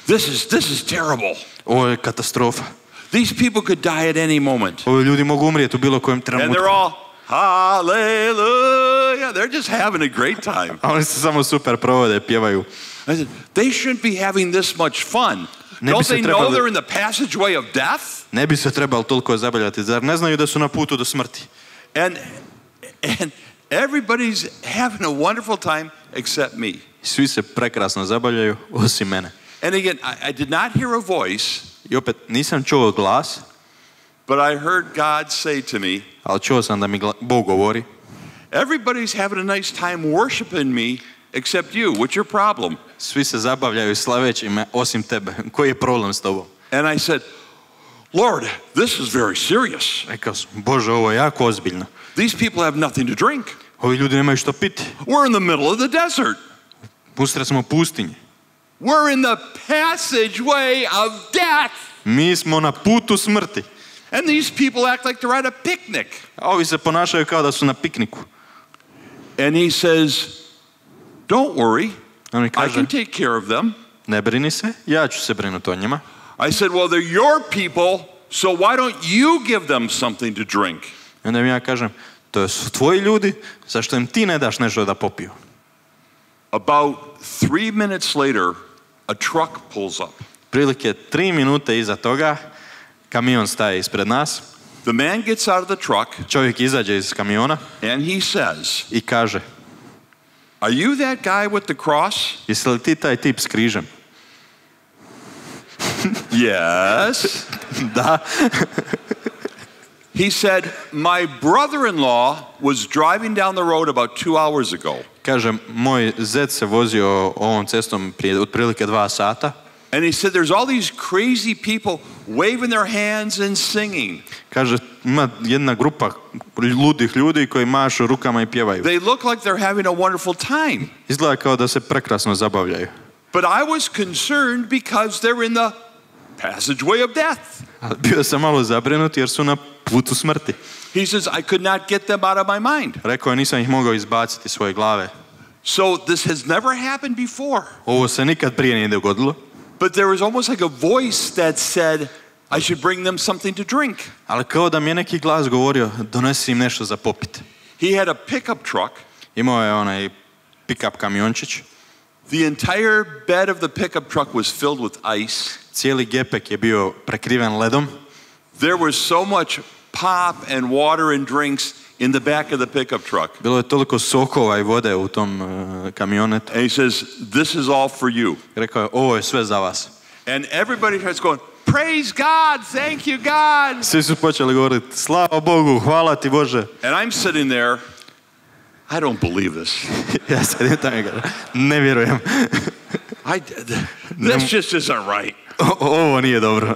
This is terrible. Ovo je katastrofa. These people could die at any moment. Ovi ljudi mogu umrijeti u bilo kojem trenutku. And they're all hallelujah. They're just having a great time. A oni se samo super provode, pjevaju. I said, they shouldn't be having this much fun. Don't they know they're in the passageway of death? Ne bi se trebali toliko zabavljati, zar ne znaju da su na putu do smrti? And everybody's having a wonderful time except me. Svi se prekrasno zabavljaju, osim mene. And again, I did not hear a voice. I opet nisam čuo glas. But I heard God say to me, ali čuo sam da mi Bog govori, everybody's having a nice time worshiping me except you. What's your problem? svi se zabavljaju slaveći me osim tebe. Koji je problem s tobom? And I said, Lord, this is very serious. Rekao sam, Bože, ovo je jako ozbiljno. These people have nothing to drink. Ovi ljudi nemaju što piti. We're in the middle of the desert. Usred smo pustinje. We're in the passageway of death. Mi smo na putu smrti. And these people act like they're at a picnic. A ovi se ponašaju kao da su na pikniku. And he says, don't worry, On mi I kaže, can take care of them. ne brini se, ja ću se brinuti o njima. I said, well, they're your people, so why don't you give them something to drink? I onda mi ja kažem, to su tvoji ljudi, zašto im ti ne daš nešto da popiju? About 3 minutes later, a truck pulls up. Prilike 3 minute iza toga, kamion staje ispred nas, The man gets out of the truck čovjek izađe iz kamiona and he says, i kaže, are you that guy with the cross? jesi li ti taj tip s križem? Yes. Da. He said, my brother-in-law was driving down the road about 2 hours ago. Kaže, moj zet se vozio ovom cestom prije otprilike 2 sata. And he said, there's all these crazy people waving their hands and singing. Kaže, ima jedna grupa ludih ljudi koji mašu rukama i pjevaju. They look like they're having a wonderful time. Izgleda kao da se prekrasno zabavljaju. But I was concerned because they're in the passageway of death. Ali bio sam malo zabrinut jer su na putu smrti. He says, I could not get them out of my mind. Rekao je, nisam ih mogao izbaciti iz svoje glave. So this has never happened before. Ovo se nikad prije nije dogodilo. But there was almost like a voice that said, I should bring them something to drink. Ali kao da mi je neki glas govorio, donesi im nešto za popit. He had a pickup truck. Imao je onaj pick-up kamiončić. The entire bed of the pickup truck was filled with ice. Cijeli gepek je bio prekriven ledom. There was so much pop and water and drinks in the back of the pickup truck. Bilo je toliko sokova i vode u tom kamionetu. And he says, this is all for you. Rekao je, ovo je sve za vas. And everybody starts going, praise God, thank you God. Svi su počeli govoriti, slava Bogu, hvala ti Bože. And I'm sitting there, I don't believe this. Ja sedim tamo i kažem, ne vjerujem. This just isn't right. Ovo nije dobro.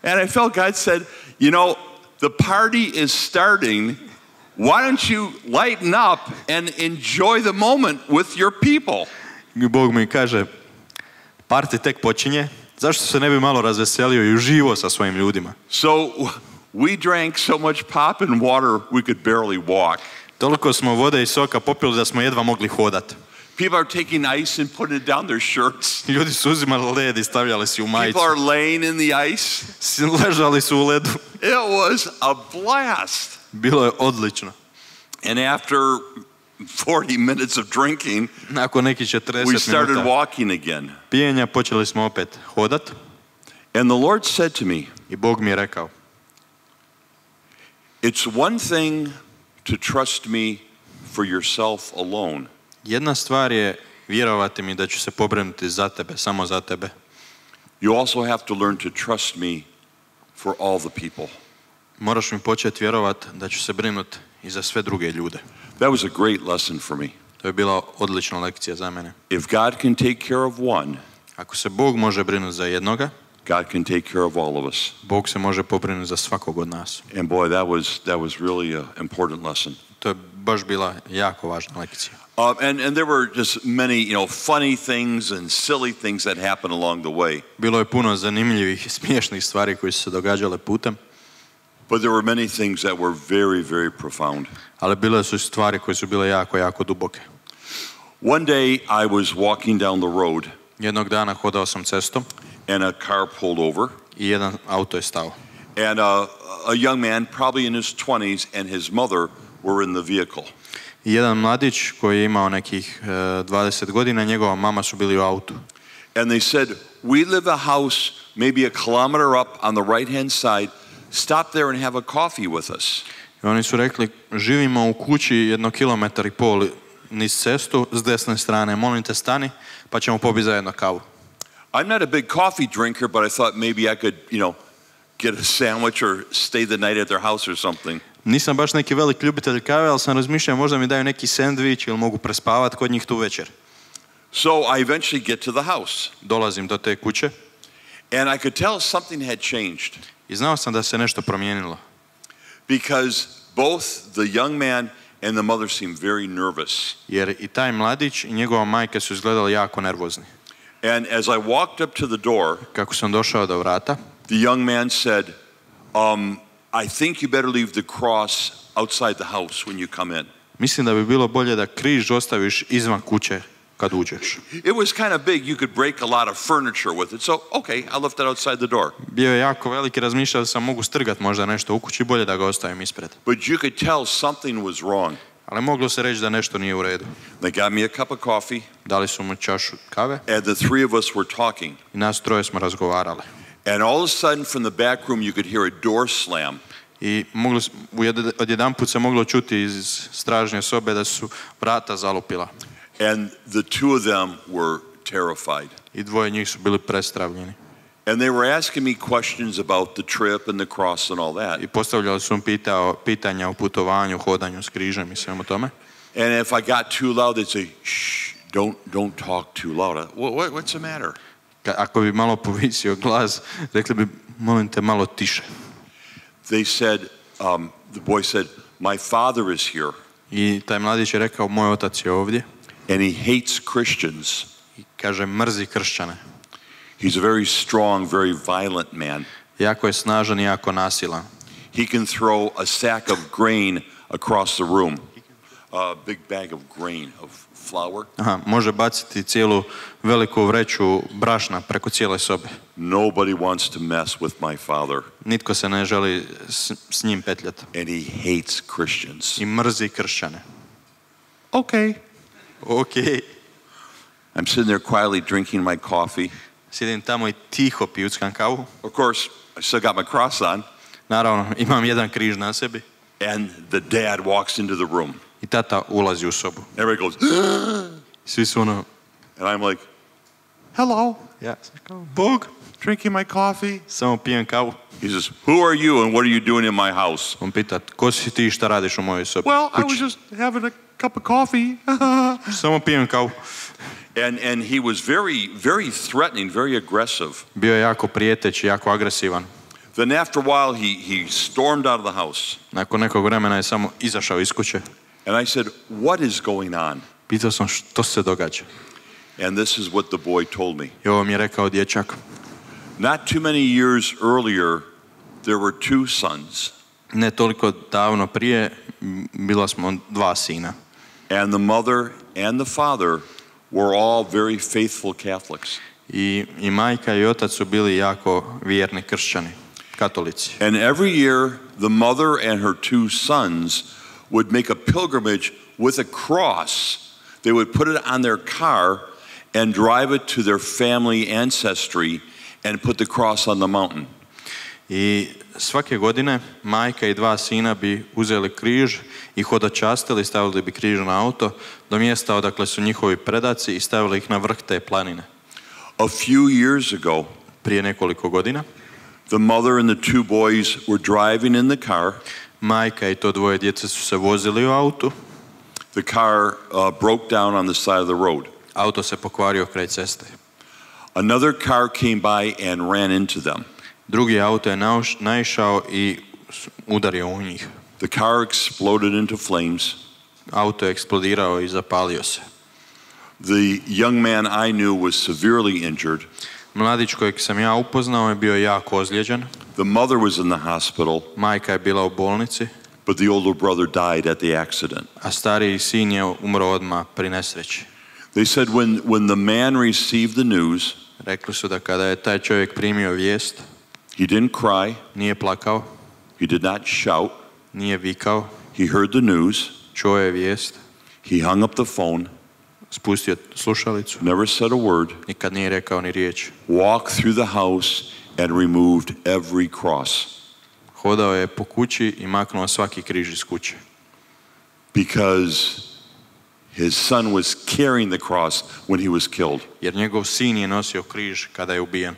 And I felt God said, you know, the party is starting. Why don't you lighten up and enjoy the moment with your people? I Bog mi kaže, party tek počinje, zašto se ne bi malo razveselio i uživo sa svojim ljudima? So we drank so much pop and water we could barely walk. Toliko smo vode i soka popili da smo jedva mogli hodati. People are taking ice and putting it down their shirts. Ljudi su uzimali led i stavljali si u majicu. People are laying in the ice. Ležali su u ledu. It was a blast. Bilo je odlično. And after 40 minutes of drinking, nakon nekih 40 we started minuta walking again. pijenja počeli smo opet hodat. And the Lord said to me, I Bog mi je rekao, it's one thing to trust me for yourself alone. jedna stvar je vjerovati mi da ću se pobrinuti za tebe, samo za tebe. You also have to learn to trust me for all the people. Moraš mi početi vjerovati da ću se brinuti i za sve druge ljude. That was a great lesson for me. To je bila odlična lekcija za mene. If God can take care of one, Ako se Bog može brinuti za jednoga, God can take care of all of us. Bog se može pobrinuti za svakog od nas. And boy, that was really an important lesson. To je baš bila jako važna lekcija. And there were just many, funny things and silly things that happened along the way. Bilo je puno zanimljivih i smiješnih stvari koje su se događale putem. But there were many things that were very, very profound. Ali bile su stvari koje su bile jako, jako duboke. One day I was walking down the road. Jednog dana hodao sam cestom. And a car pulled over. I jedan auto je stao. And a young man, probably in his 20s, and his mother were in the vehicle. I jedan mladić koji je imao nekih 20 godina, njegova mama su bili u autu. And they said, we live a house maybe a kilometer up on the right-hand side. Stop there and have a coffee with us. I oni su rekli, živimo u kući 1,5 kilometra niz cestu s desne strane. Molim te stani, pa ćemo popiti zajedno kavu. I'm not a big coffee drinker, but I thought maybe I could, get a sandwich or stay the night at their house or something. Nisam baš neki velik ljubitelj kave, ali sam razmišljao možda mi daju neki sendvič ili mogu prespavati kod njih tu večer. So I eventually get to the house. Dolazim do te kuće. And I could tell something had changed. I znao sam da se nešto promijenilo. Because both the young man and the mother seemed very nervous. Jer i taj mladić i njegova majka su izgledali jako nervozni. And as I walked up to the door, kako sam došao do vrata, the young man said, I think you better leave the cross outside the house when you come in. Mislim da bi bilo bolje da križ ostaviš izvan kuće kad uđeš. It was kind of big. You could break a lot of furniture with it. So, okay, I left it outside the door. Bio je jako velik i razmišljao sam mogu strgat možda nešto u kući, bolje da ga ostavim ispred. But you could tell something was wrong. Ali moglo se reći da nešto nije u redu. They got me a cup of coffee. Dali su mu čašu kave. And the three of us were talking. I nas troje smo razgovarali. And all of a sudden from the back room you could hear a door slam. I odjedanput se moglo čuti iz stražnje sobe da su vrata zalupila. And the two of them were terrified. I dvoje njih su bili prestravljeni. And they were asking me questions about the trip and the cross and all that. I postavljali su pitanja o putovanju, hodanju s križem i svemu tome. And if I got too loud, they'd say, "Shh, don't talk too loud." What's the matter? Ako bi malo povisio glas, rekli bi, molim te malo tiše. They said, the boy said, "My father is here." I taj mladić je rekao, moj otac je ovdje. And he hates Christians. I kaže, mrzi kršćane. He's a very strong, very violent man. Jako je snažan i jako nasilan. He can throw a sack of grain across the room. A big bag of grain, of flour. Može baciti cijelu veliku vreću brašna preko cijele sobe. Nobody wants to mess with my father. Nitko se ne želi s njim petljati. And he hates Christians. I mrzi kršćane. Okay. Okay. I'm sitting there quietly drinking my coffee. Sjedim tamo i tiho pijuckam kavu. Of course, I still got my cross on. Naravno, imam jedan križ na sebi. And the dad walks into the room. I tata ulazi u sobu. Everybody goes, svi su ono. And I'm like, hello. Ja, Bog. Drinking my coffee. Samo pijem kavu. He says, who are you and what are you doing in my house? On pita, ko si ti i šta radiš u mojoj sobi? Well, I was just having a cup of coffee. Samo pijem kavu. And he was very threatening, very aggressive. Bio je jako prijeteći, jako agresivan. Then after a while he stormed out of the house. Nakon nekog vremena je samo izašao iz kuće. And I said, what is going on? Pitao sam što se događa. And this is what the boy told me. I ovo mi je rekao dječak. Not too many years earlier, there were two sons. Ne toliko davno prije bila smo dva sina. And the mother and the father were all very faithful Catholics. I majka i otac su bili jako vjerni kršćani, katolici. And every year the mother and her two sons would make a pilgrimage with a cross. They would put it on their car and drive it to their family ancestry and put the cross on the mountain. I svake godine majka i dva sina bi uzeli križ i hodočastili, stavili bi križ na auto do mjesta odakle su njihovi predaci i stavili ih na vrh te planine. A few years ago, prije nekoliko godina, the mother and the two boys were driving in the car. Majka i to dvoje djece su se vozili u autu. The car broke down on the side of the road. Auto se pokvario kraj ceste. Another car came by and ran into them. Drugi auto je naišao i udario u njih. The car exploded into flames. Auto je eksplodirao i zapalio se. The young man I knew was severely injured. Mladić kojeg sam ja upoznao je bio jako ozlijeđen. The mother was in the hospital. Majka je bila u bolnici. But the older brother died at the accident. A stariji sin je umro odmah pri nesreći. They said when the man received the news, rekli su da kada je taj čovjek primio vijest, he didn't cry, nije plakao, he did not shout, nije vikao, he heard the news, čuo je vijest, he hung up the phone, spustio slušalicu, never said a word, nikad nije rekao ni riječ, walked through the house and removed every cross. Hodao je po kući i maknuo svaki križ iz kuće. Because his son was carrying the cross when he was killed. Jer njegov sin je nosio križ kada je ubijen.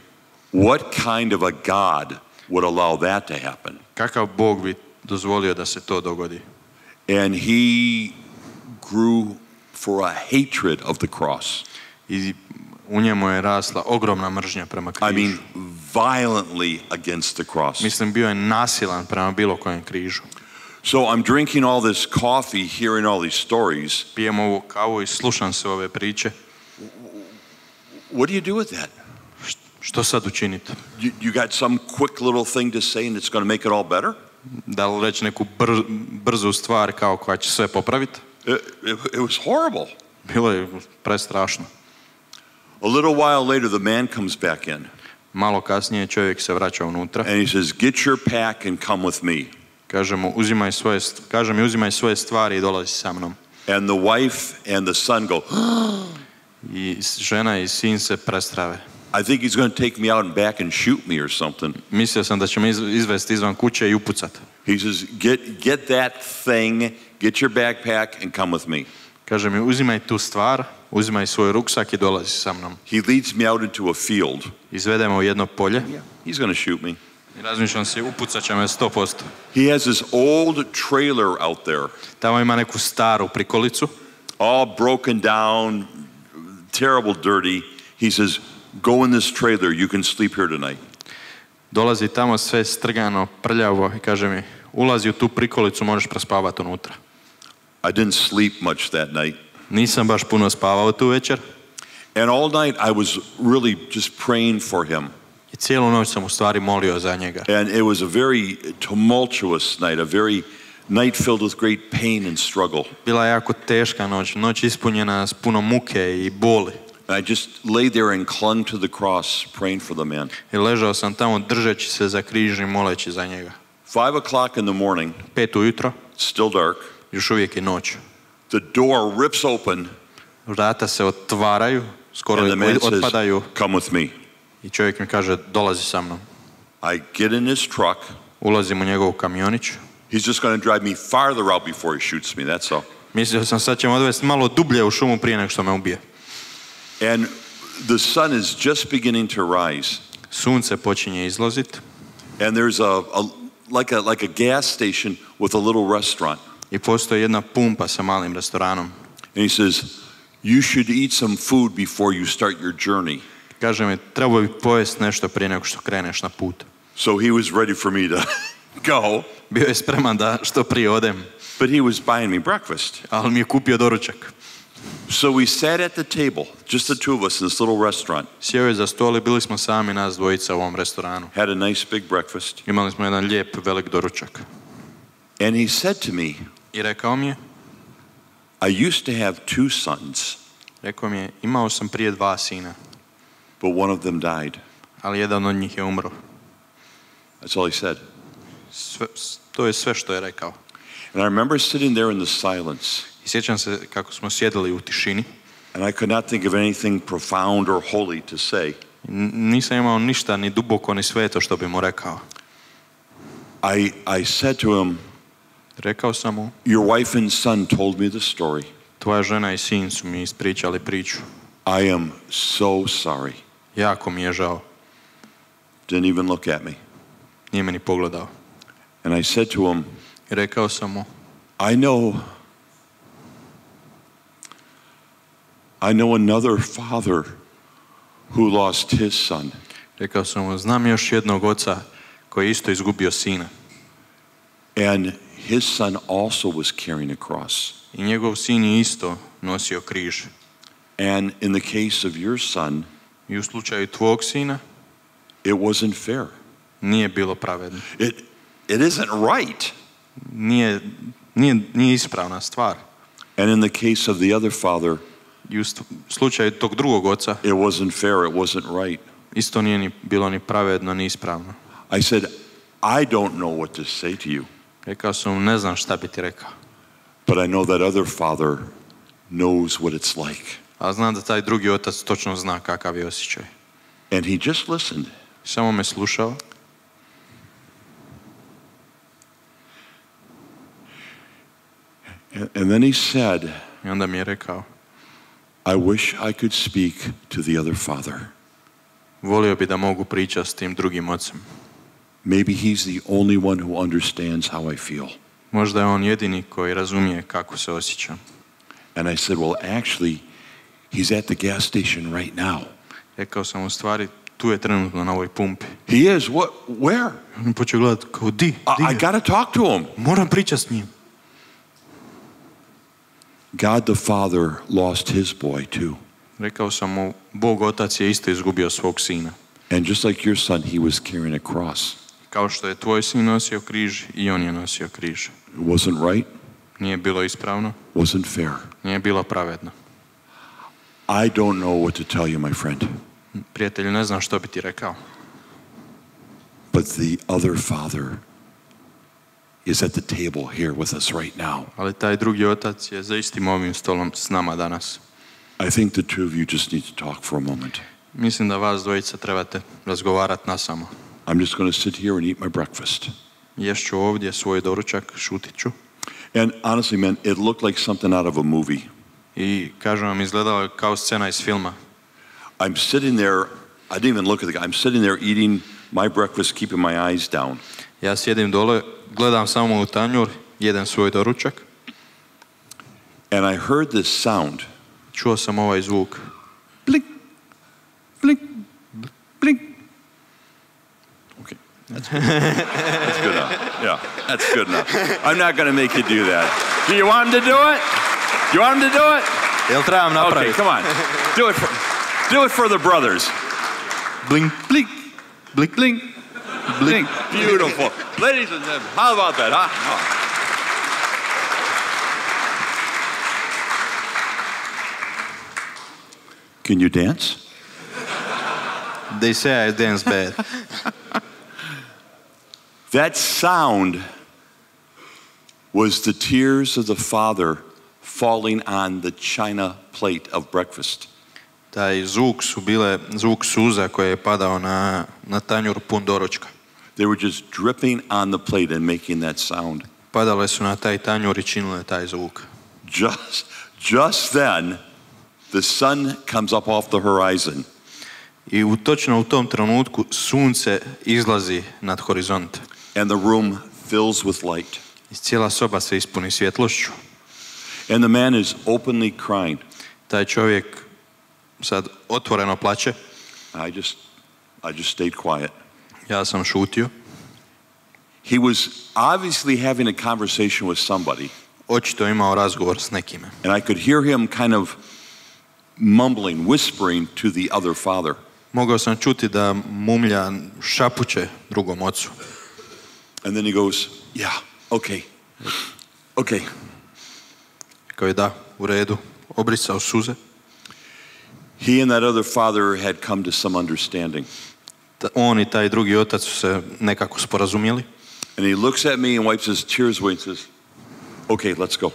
What kind of a God would allow that to happen? Kakav Bog bi dozvolio da se to dogodi? And he grew for a hatred of the cross. I u njemu je rasla ogromna mržnja prema križu. I mean, violently against the cross. Mislim, bio je nasilan prema bilo kojem križu. So I'm drinking all this coffee, hearing all these stories. Pijem ovu kavu i slušam se ove priče. What do you do with that? Što sad učiniti? You got some quick little thing to say and it's going to make it all better? Da li reći neku brzu stvar kao koja će sve popraviti? It was horrible. Bilo je prestrašno. A little while later the man comes back in. Malo kasnije čovjek se vraća unutra. And he says, "Get your pack and come with me." Kaže mi uzimaj svoje stvari i dolazi sa mnom. And the wife and the son go, I žena i sin se prestrave. I think he's going to take me out and back and shoot me or something. Mislio sam da će me izvesti izvan kuće i upucati. He says, get that thing, get your backpack and come with me. Kaže mi, uzimaj tu stvar, uzimaj svoj ruksak i dolazi sa mnom. He leads me out into a field. Izvedemo u jedno polje. He's going to shoot me. I razmišljam se, upucat će me 100%. He has this old trailer out there. Tamo ima neku staru prikolicu. All broken down, terrible dirty. He says, go in this trailer, you can sleep here tonight. Dolazi tamo sve strgano, prljavo i kaže mi, ulazi u tu prikolicu, možeš prespavati unutra. I didn't sleep much that night. Nisam baš puno spavao tu večer. And all night I was really just praying for him. I cijelu noć sam u stvari molio za njega. And it was a very tumultuous night, a very night filled with great pain and struggle. Bila je jako teška noć, noć ispunjena s puno muke i boli. And I just lay there and clung to the cross, praying for the man. I ležao sam tamo držeći se za križ i moleći za njega. 5 o'clock in the morning, 5 ujutro, still dark. još uvijek je noć. The door rips open. Vrata se otvaraju, skoro And the man otpadaju. says, come with me. I čovjek mi kaže, dolazi sa mnom. I get in his truck. Ulazim u njegov kamionić. He's just going to drive me farther out before he shoots me, that's all. Mislio sam sad će me odvesti malo dublje u šumu prije nego što me ubije. And the sun is just beginning to rise. Sunce počinje izlaziti. And there's like a gas station with a little restaurant. I postoji jedna pumpa sa malim restoranom. And he says, you should eat some food before you start your journey. Kaže mi, trebao bi pojesti nešto prije nego što kreneš na put. So he was ready for me to go. Bio je spreman da što prije odem. But he was buying me breakfast. Ali mi je kupio doručak. So we sat at the table, just the two of us in this little restaurant. Sjeo je za stol i bili smo sami nas dvojica u ovom restoranu. Had a nice big breakfast. Imali smo jedan lijep velik doručak. And he said to me, I rekao mi je, I used to have 2 sons. Rekao mi je, imao sam prije 2 sina. But one of them died. Ali jedan od njih je umro. That's all he said. To je sve što je rekao. And I remember sitting there in the silence. I sjećam se kako smo sjedili u tišini. And I could not think of anything profound or holy to say. Nisam imao ništa ni duboko ni sveto što bi mu rekao. I said to him, rekao sam mu, your wife and son told me the story. Tvoja žena i sin su mi ispričali priču. I am so sorry. Jako mi je žao. Didn't even look at me. Nije me ni pogledao. And I said to him, I rekao sam mu, I know another father who lost his son. Rekao sam mu, znam još jednog oca koji je isto izgubio sina. And his son also was carrying a cross. I njegov sin je isto nosio križ. And in the case of your son, i u slučaju tvog sina, it wasn't fair. Nije bilo pravedno. It isn't right. Nije ispravna stvar. And in the case of the other father, i u slučaju tog drugog oca, it wasn't fair, it wasn't right. Isto nije bilo ni pravedno, ni ispravno. I said, I don't know what to say to you. Rekao sam, ne znam šta bi ti rekao. But I know that other father knows what it's like. A znam da taj drugi otac točno zna kakav je osjećaj. And he just listened. Samo me slušao. And then he said, i onda mi je rekao, I wish I could speak to the other father. Volio bi da mogu pričati s tim drugim ocem. Maybe he's the only one who understands how I feel. Možda je on jedini koji razumije kako se osjećam. And I said, well, actually, he's at the gas station right now. Rekao sam u stvari, tu je trenutno na ovoj pumpi. He is? What? Where? On počeo gledati kao, di I gotta talk to him. Moram pričati s njim. God the Father lost his boy too. Rekao sam mu, Bog Otac je isto izgubio svog sina. And just like your son, he was carrying a cross. Kao što je tvoj sin nosio križ, i on je nosio križ. It wasn't right. Nije bilo ispravno. Wasn't fair. Nije bilo pravedno. I don't know what to tell you, my friend. Prijatelju, ne znam što bi ti rekao. But the other Father is at the table here with us right now. Ali taj drugi Otac je za istim ovim stolom s nama danas. I think the two of you just need to talk for a moment. Mislim da vas dvojica trebate razgovarati nasamo. I'm just going to sit here and eat my breakfast. Ješću ovdje svoj doručak, šutit ću. And honestly, man, it looked like something out of a movie. I kažem vam, izgledalo kao scena iz filma. I'm sitting there, I didn't even look at the guy. I'm sitting there eating my breakfast, keeping my eyes down. Ja sjedim dole, gledam samo u tanjur, jedem svoj doručak. And I heard this sound. Čuo sam ovaj zvuk. Blink, blink, blink. Okay, that's good. That's good enough. Yeah, that's good enough. I'm not going to make you do that. Do you want him to do it? You want him to do it? Jel trebam napraviti? Okay, come on. Do it for the brothers. Blink, blink, blink, blink, blink. Beautiful. Ladies and gentlemen, how about that, huh? Oh. Can you dance? They say I dance bad. That sound was the tears of the Father falling on the china plate of breakfast. Taj zvuk suza koji je padao na tanjur pun doručka. They were just dripping on the plate and making that sound. Padale su na taj tanjur i činile taj zvuk. Just then, the sun comes up off the horizon. I točno u tom trenutku sunce izlazi nad horizont. And the room fills with light. I cijela soba se ispuni svjetlošću. And the man is openly crying. Taj čovjek sad otvoreno plače. I just stayed quiet. Ja sam šutio. He was obviously having a conversation with somebody. Očito imao razgovor s nekime. And I could hear him kind of mumbling, whispering to the other father. Mogao sam čuti da mumlja, šapuće drugom ocu. And then he goes, yeah, okay. Kao je da, u redu, obrisao suze. He and that other father had come to some understanding. On i taj drugi otac su se nekako sporazumjeli. And he looks at me and wipes his tears away and says, okay, let's go.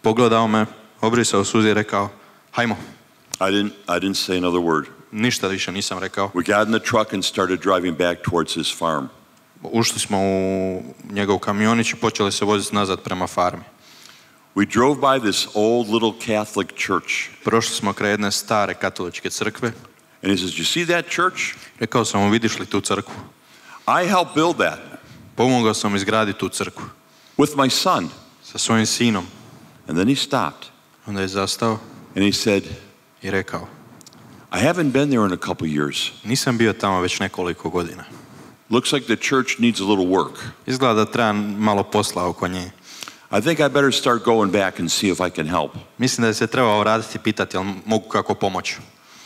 Pogledao me, obrisao suze i rekao, hajmo. I didn't say another word. Ništa više nisam rekao. We got in the truck and started driving back towards his farm. Ušli smo u njegov kamionić i počeli se voziti nazad prema farmi. We drove by this old little Catholic church. Prošli smo kraj jedne stare katoličke crkve. And he says, you see that church? Rekao sam mu, vidiš li tu crkvu? I helped build that. Pomogao sam izgraditi tu crkvu. With my son. Sa svojim sinom. And then he stopped. Onda je zastao. And he said, i rekao, I haven't been there in a couple years. Nisam bio tamo već nekoliko godina. Looks like the church needs a little work. Izgleda da treba malo posla oko nje. I think I better start going back and see if I can help. Mislim da se treba vratiti i pitati jel mogu kako pomoći.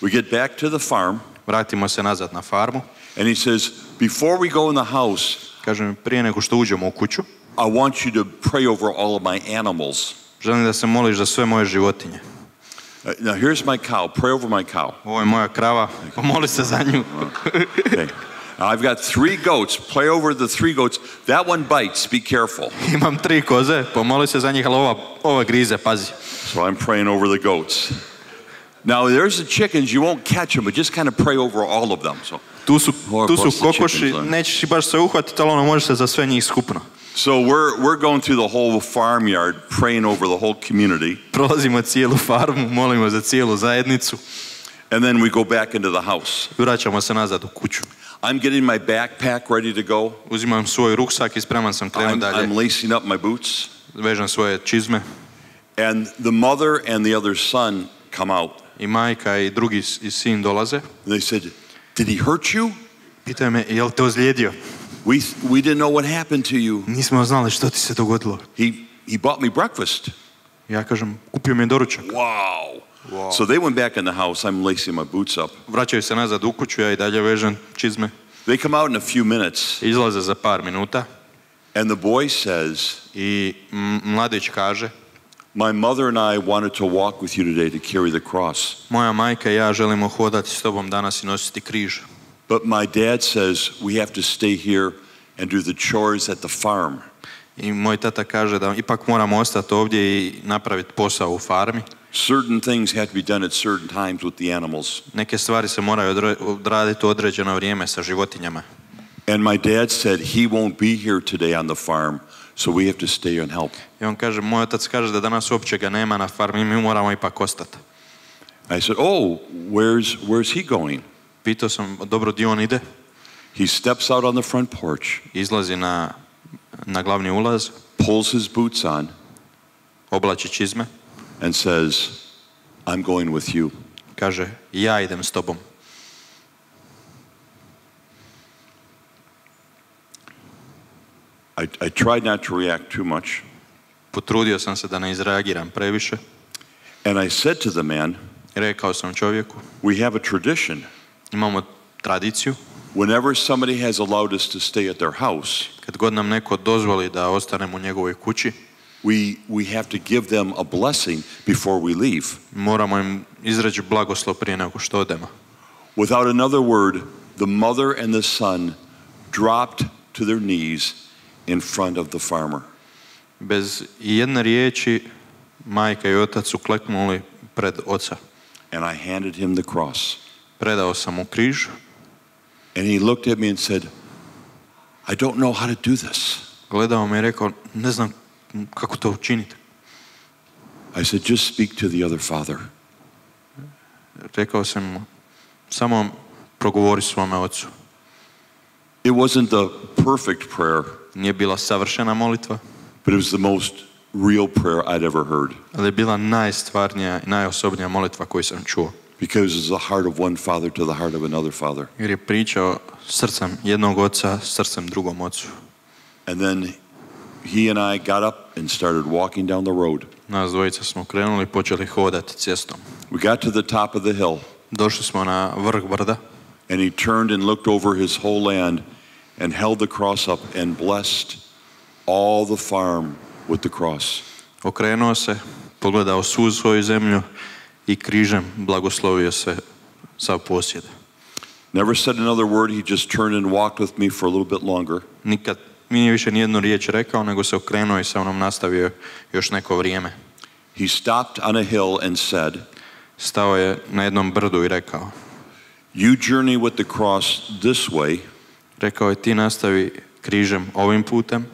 We get back to the farm. Vratimo se nazad na farmu. And he says, before we go in the house, kaže, prije nego što uđemo u kuću, I want you to pray over all of my animals. Želim da se moliš za sve moje životinje. Now here's my cow. Pray over my cow. Ovo je moja krava. Pomoli se za nju. Okay. Now I've got 3 goats. Pray over the 3 goats. That one bites. Be careful. Imam 3 koze. Pomoli se za njih, ali ova grize, pazi. So I'm praying over the goats. Now there's the chickens. You won't catch them, but just kind of pray over all of them. So tu su kokoši. Nećeš baš se uhvatiti, ali može se za sve njih skupno. So we're going through the whole farmyard, praying over the whole community. Prolazimo cijelu farmu, molimo za cijelu zajednicu. And then we go back into the house. Vraćamo se nazad u kuću. I'm getting my backpack ready to go. Uzimam svoj ruksak i spreman sam krenuti dalje. I'm lacing up my boots. Vežem svoje čizme. And the mother and the other son come out. I majka i drugi sin dolaze. And they said, "Did he hurt you?" Pitaju me, je li te ozlijedio? We didn't know what happened to you. Nismo znali što ti se dogodilo. He bought me breakfast. Ja kažem, kupio mi je doručak. Wow. So they went back in the house. I'm lacing my boots up. Vraćaju se nazad u kuću, ja i dalje vežem čizme. They come out in a few minutes. Izlaze za par minuta. And the boy says, i mladić kaže, "My mother and I wanted to walk with you today to carry the cross. Moja majka i ja želimo hodati s tobom danas i nositi križ. But my dad says we have to stay here and do the chores at the farm." I moj tata kaže da ipak moramo ostati ovdje i napraviti posao u farmi. Certain things have to be done at certain times with the animals. Neke stvari se moraju odraditi u određeno vrijeme sa životinjama. And my dad said he won't be here today on the farm, so we have to stay and help. I on kaže, moj otac kaže da danas uopće ga nema na farmi, mi moramo ipak ostati. I said, "Oh, where's he going?" Pitao sam, dobro, di on ide? He steps out on the front porch. Izlazi na glavni ulaz. Pulls his boots on. Oblači čizme. And says, "I'm going with you." Kaže, ja idem s tobom. I tried not to react too much. Potrudio sam se da ne izreagiram previše. And I said to the man, rekao sam čovjeku, we have a tradition. Imamo tradiciju. Whenever somebody has allowed us to stay at their house, kad god nam neko dozvoli da ostanemo u njegovoj kući, we have to give them a blessing before we leave. Moramo im izreći blagoslov prije nego što odemo. Without another word, the mother and the son dropped to their knees in front of the farmer. Bez jedne riječi majka i otac su kleknuli pred oca. And I handed him the cross. Predao sam mu križ. And he looked at me and said, "I don't know how to do this." Gledao me i rekao, ne znam kako to učiniti. I said, "Just speak to the other father." Rekao sam mu, samo progovori svome ocu. It wasn't the perfect prayer. Nije bila savršena molitva. But it was the most real prayer I'd ever heard. Ali je bila najstvarnija i najosobnija molitva koju sam čuo. Because it's the heart of one father to the heart of another father. Jer je pričao srcem jednog oca, srcem drugom ocu. And then he and I got up and started walking down the road. Nas dvojica smo krenuli i počeli hodati cestom. We got to the top of the hill. Došli smo na vrh brda. And he turned and looked over his whole land and held the cross up and blessed all the farm with the cross. Okrenuo se, pogledao svu svoju zemlju i križem blagoslovio sve sav posjed. Never said another word, he just turned and walked with me for a little bit longer. Nikad mi nije više nijednu riječ rekao, nego se okrenuo i sa mnom nastavio još neko vrijeme. He stopped on a hill and said, stao je na jednom brdu i rekao, "You journey with the cross this way." Rekao je, ti nastavi križem ovim putem.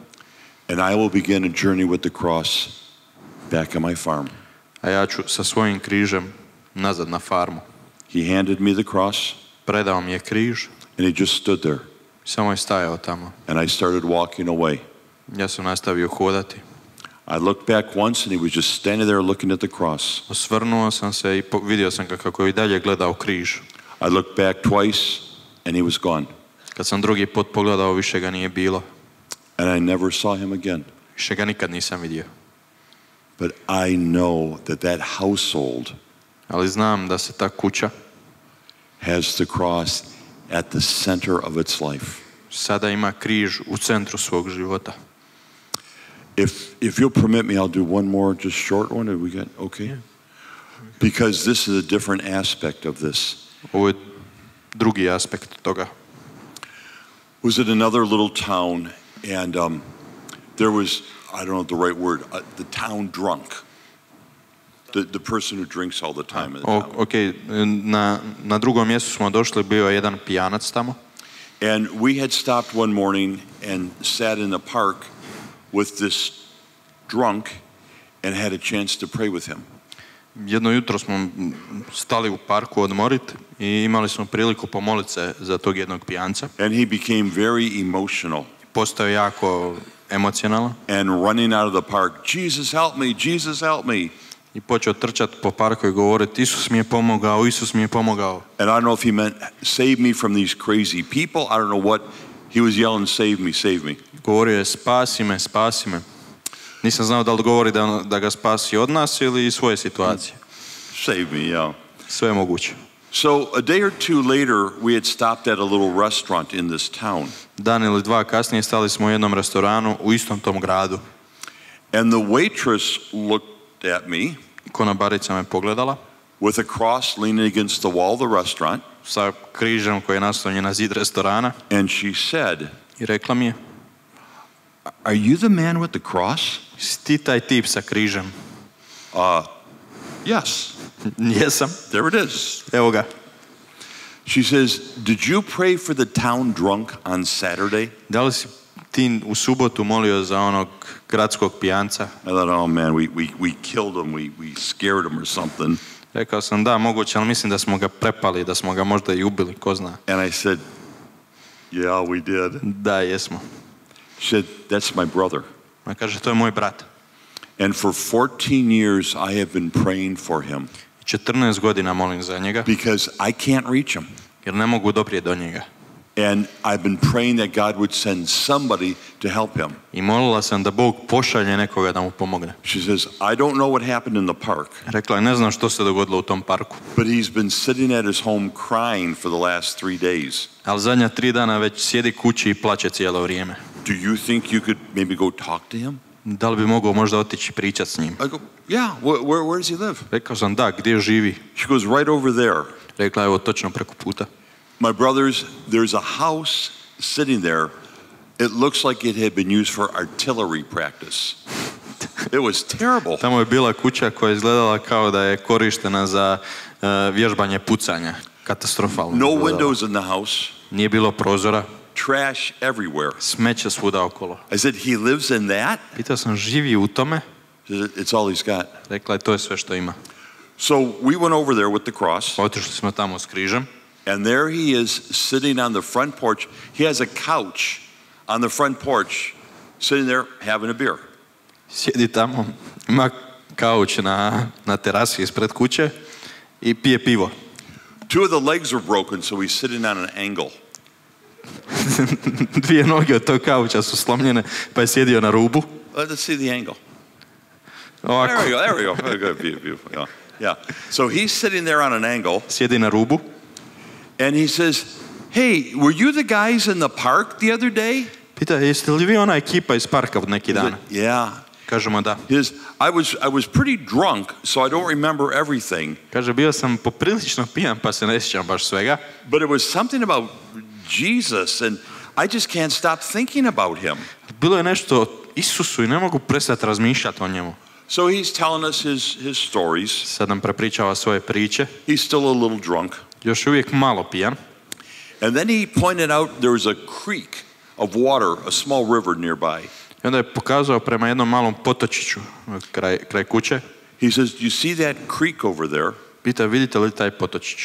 And I will begin a journey with the cross back on my farm. A ja ću sa svojim križem nazad na farmu. He handed me the cross. Predao mi je križ. And he just stood there. Samo je stajao tamo. And I started walking away. Ja sam nastavio hodati. I looked back once and he was just standing there looking at the cross. Osvrnuo sam se i vidio sam ga kako je i dalje gledao križ. I looked back twice and he was gone. Kad sam drugi put pogledao, više ga nije bilo. And I never saw him again. Više ga nikad nisam vidio. But I know that that household ali znam da se ta kuća has the cross at the center of its life. Sada ima križ u centru svog života. If you'll permit me, I'll do one more just short one. Have we got okay? Yeah. Because this is a different aspect of this. Ovo je drugi aspekt toga. Was it another little town and there was, I don't know the right word, the town drunk. The person who drinks all the time in the town. Okay, na drugom mjestu smo došli, bio je jedan pijanac tamo. And we had stopped one morning and sat in the park with this drunk and had a chance to pray with him. jedno jutro smo stali u parku odmoriti i imali smo priliku pomoliti se za tog jednog pijanca. And he became very emotional. Postao je jako emocionalan. And running out of the park, Jesus help me, Jesus help me. I počeo trčati po parku i govoriti, Isus mi je pomogao, Isus mi je pomogao. And I don't know if he meant save me from these crazy people. I don't know what. He was yelling, save me, save me. Govorio je, spasi me, spasi me. Nisam znao da li govori da ga spasi od nas ili iz svoje situacije. Save me, yeah. Sve je moguće. So a day or two later, we had stopped at a little restaurant in this town. Dan ili dva kasnije stali smo u jednom restoranu u istom tom gradu. And the waitress looked at me. Konobarica me pogledala. With a cross leaning against the wall of the restaurant. Sa križem koji je naslonjen na zid restorana. And she said, i rekla mi je, are you the man with the cross? Si ti taj tip sa križem? Yes. Jesam. There it is. Evo ga. She says, did you pray for the town drunk on Saturday? Da li si ti u subotu molio za onog gradskog pijanca? I thought, oh man, we killed him, we scared him or something. Rekao sam da, moguće, ali mislim da smo ga prepali, da smo ga možda i ubili, ko zna. And I said, yeah, we did. Da, jesmo. She said, that's my brother. Ona kaže, to je moj brat. And for 14 years I have been praying for him. 14 godina molim za njega. Because I can't reach him. Jer ne mogu doprijeti do njega. And I've been praying that God would send somebody to help him. I molila sam da Bog pošalje nekoga da mu pomogne. She says, I don't know what happened in the park. Rekla je, ne znam što se dogodilo u tom parku. But he's been sitting at his home crying for the last 3 days. Ali zadnja 3 dana već sjedi kući i plače cijelo vrijeme. Do you think you could maybe go talk to him? Da li bi mogao možda otići pričati s njim? I go, yeah, where does he live? Rekao sam, da, gdje živi? She goes, right over there. Rekla je, evo, točno preko puta. My brothers, there's a house sitting there. It looks like it had been used for artillery practice. It was terrible. Tamo je bila kuća koja je izgledala kao da je korištena za vježbanje pucanja. Katastrofalno. No windows in the house. Nije bilo prozora. Trash everywhere. Smeće svuda okolo. I said, he lives in that? Pitao sam, živi u tome? It's all he's got. Rekla je, to je sve što ima. So we went over there with the cross. Otišli smo tamo s križem. And there he is sitting on the front porch. He has a couch on the front porch, sitting there having a beer. Sjedi tamo, ima kauč na terasi ispred kuće i pije pivo. 2 of the legs were broken, so he's sitting on an angle. 2 noge od tog kauča su slomljene, pa je sjedio na rubu. Let's see the angle. Ovako. There we go. Beautiful. Yeah. So he's sitting there on an angle. Sjedi na rubu. And he says, hey, were you the guys in the park the other day? Pita, jeste li vi ona ekipa iz parka od neki dan? Yeah. Kažemo da. I was pretty drunk, so I don't remember everything. Kaže, bio sam poprilično pijan, pa se ne sjećam baš svega. But it was something about Jesus, and I just can't stop thinking about him. Bilo je nešto o Isusu i ne mogu prestati razmišljati o njemu. So he's telling us his stories. Sad nam prepričava svoje priče. He's still a little drunk. Još uvijek malo pijan. And then he pointed out there was a creek of water, a small river nearby. I onda je pokazao prema jednom malom potočiću kraj kuće. He says, do you see that creek over there? Pita, vidite li taj potočić?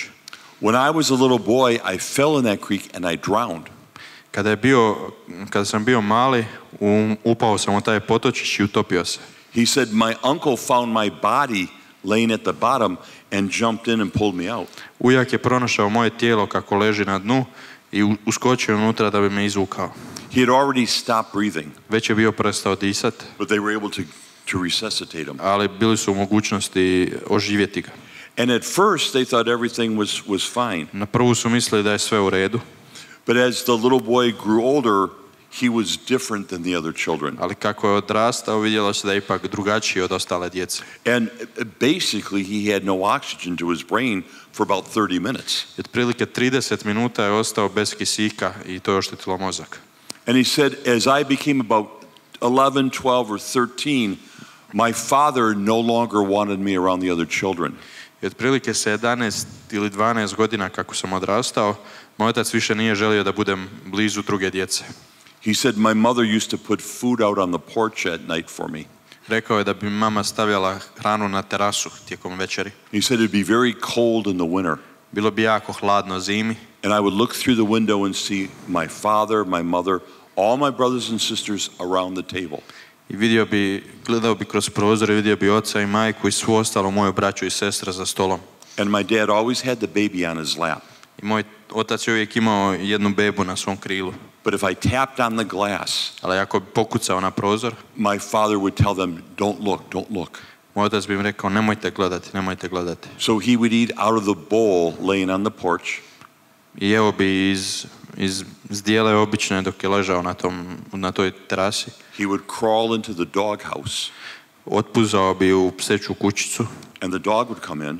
When I was a little boy, I fell in that creek and I drowned. Kada sam bio mali, upao sam u taj potočić i utopio se. He said, my uncle found my body laying at the bottom and jumped in and pulled me out. Ujak je pronašao moje tijelo kako leži na dnu i uskočio unutra da bi me izvukao. He had already stopped breathing. Već je bio prestao disati. But they were able to resuscitate him. Ali bili su u mogućnosti oživjeti ga. And at first they thought everything was fine. Na prvu su mislili da je sve u redu. But as the little boy grew older, he was different than the other children. Ali kako je odrastao, vidjelo se da je ipak drugačiji od ostale djece. And basically he had no oxygen to his brain for about 30 minutes. Otprilike 30 minuta je ostao bez kisika i to je oštetilo mozak. And he said, as I became about 11, 12 or 13, my father no longer wanted me around the other children. I otprilike se 11 ili 12 godina kako sam odrastao, moj otac više nije želio da budem blizu druge djece. He said, my mother used to put food out on the porch at night for me. Rekao je da bi mama stavljala hranu na terasu tijekom večeri. He said it'd be very cold in the winter. Bilo bi jako hladno zimi. And I would look through the window and see my father, my mother, all my brothers and sisters around the table. I gledao bi kroz prozor i vidio bi oca i majku i svu ostalu moju braću i sestre za stolom. And my dad always had the baby on his lap. I moj otac je uvijek imao jednu bebu na svom krilu. But if I tapped on the glass, Ali ako bi pokucao na prozor, my father would tell them, don't look. Moj otac bi im rekao, nemojte gledati. So he would eat out of the bowl laying on the porch. I jeo bi iz zdjele obične dok je ležao na toj terasi. He would crawl into the dog house. Otpuzao bi u pseću kućicu. And the dog would come in.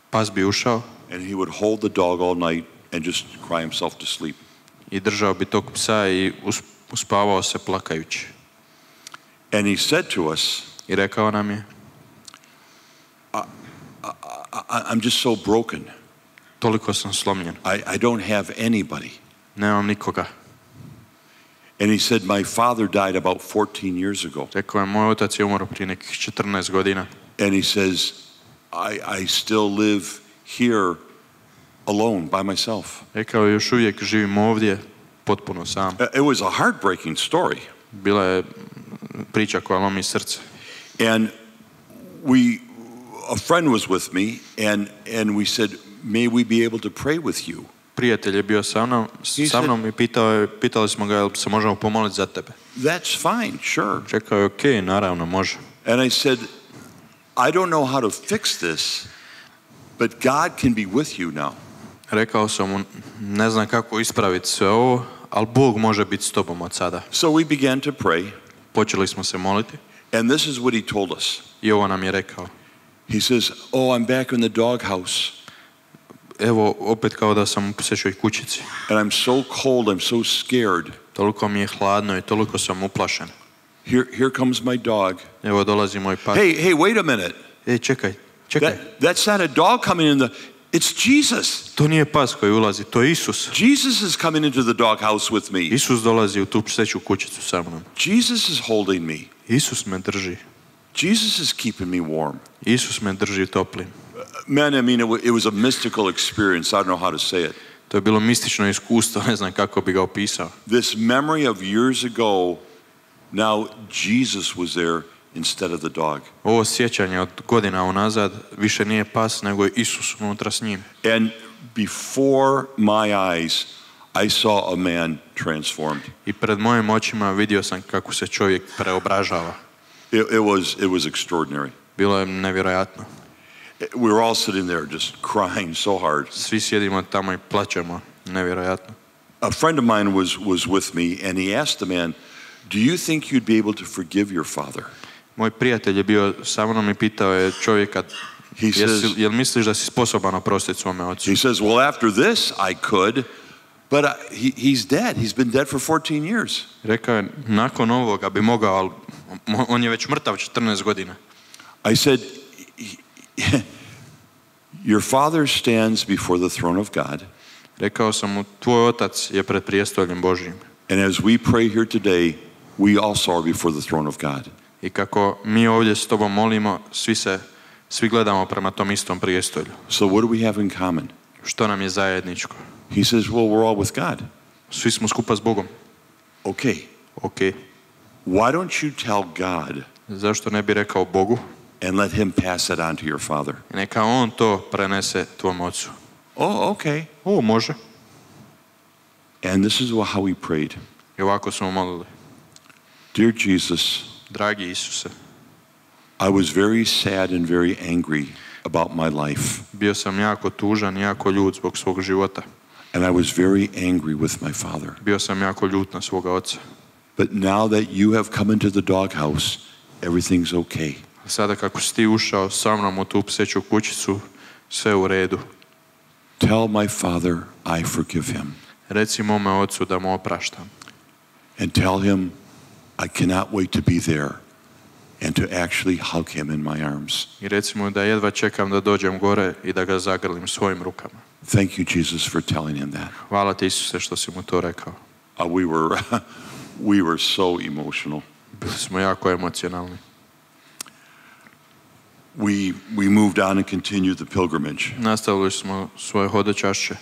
Pas bi ušao. And he would hold the dog all night and just cry himself to sleep. I držao bi tog psa i uspavao se plakajući. And he said to us, I rekao nam je, I'm just so broken. Toliko sam slomljen. I don't have anybody. Nemam nikoga. And he said, my father died about 14 years ago. Rekao je, moj otac je umro prije nekih 14 godina. And he says, I still live here alone by myself. Rekao je, još uvijek živim ovdje potpuno sam. It was a heartbreaking story. Bila je priča koja lomi srce. And a friend was with me and we said, may we be able to pray with you? Prijatelj je bio sa mnom i pitali smo ga, jel se možemo pomoliti za tebe. That's fine, sure. Rekao je, okej, naravno, može. And I said, I don't know how to fix this, but God can be with you now. Rekao sam mu, ne znam kako ispraviti sve ovo, ali Bog može biti s tobom od sada. So we began to pray. Počeli smo se moliti. And this is what he told us. I ovo nam je rekao. He says, I'm back in the dog house. Evo, opet kao da sam u psećoj kućici. And I'm so cold, I'm so scared. Toliko mi je hladno i toliko sam uplašen. Here comes my dog. Evo dolazi moj pas. Hey, wait a minute. Čekaj. That's not a dog coming in it's Jesus. To nije pas koji ulazi, to je Isus. Jesus is coming into the dog house with me. Isus dolazi u tu pseću kućicu sa mnom. Jesus is holding me. Isus me drži. Jesus is keeping me warm. Isus me drži toplim. Man, I mean, it was a mystical experience. I don't know how to say it. To je bilo mistično iskustvo, ne znam kako bi ga opisao. This memory of years ago, now Jesus was there instead of the dog. Ovo sjećanje od godina unazad više nije pas, nego je Isus unutra s njim. And before my eyes, I saw a man transformed. I pred mojim očima vidio sam kako se čovjek preobražava. It was extraordinary. Bilo je nevjerojatno. We were all sitting there just crying so hard. Svi sjedimo tamo i plačemo, nevjerojatno. A friend of mine was with me and he asked the man, do you think you'd be able to forgive your father? Moj prijatelj je bio sa mnom i pitao je čovjeka, jel misliš da si sposoban oprostiti svome ocu? He says, well, after this I could, but he's dead. He's been dead for 14 years. Rekao je, nakon ovoga bi mogao, ali on je već mrtav 14 godina. I said, your father stands before the throne of God. Rekao sam mu, tvoj otac je pred prijestoljem Božjim. And as we pray here today, we also are before the throne of God. I kako mi ovdje s tobom molimo, svi gledamo prema tom istom prijestolju. So what do we have in common? Što nam je zajedničko? He says, well, we're all with God. Svi smo skupa s Bogom. Okay. Why don't you tell God? Zašto ne bi rekao Bogu? And let him pass it on to your father. Neka on to prenese tvom ocu. Okay. Može. And this is how we prayed. I ovako smo molili. Dear Jesus, dragi Isuse, I was very sad and very angry about my life. Bio sam jako tužan, jako ljut zbog svog života. And I was very angry with my father. Bio sam jako ljut na svoga oca. But now that you have come into the doghouse, everything's okay. Sada kako si ti ušao sa mnom u tu pseću kućicu, sve u redu. Tell my father I forgive him. Reci mome ocu da mu opraštam. And tell him I cannot wait to be there and to actually hug him in my arms. I reci mu da jedva čekam da dođem gore i da ga zagrlim svojim rukama. Thank you, Jesus, for telling him that. Hvala ti, Isuse, što si mu to rekao. We were so emotional. Bili smo jako emocionalni. we moved on and continued the pilgrimage. Nastavili smo svoje hodočašće.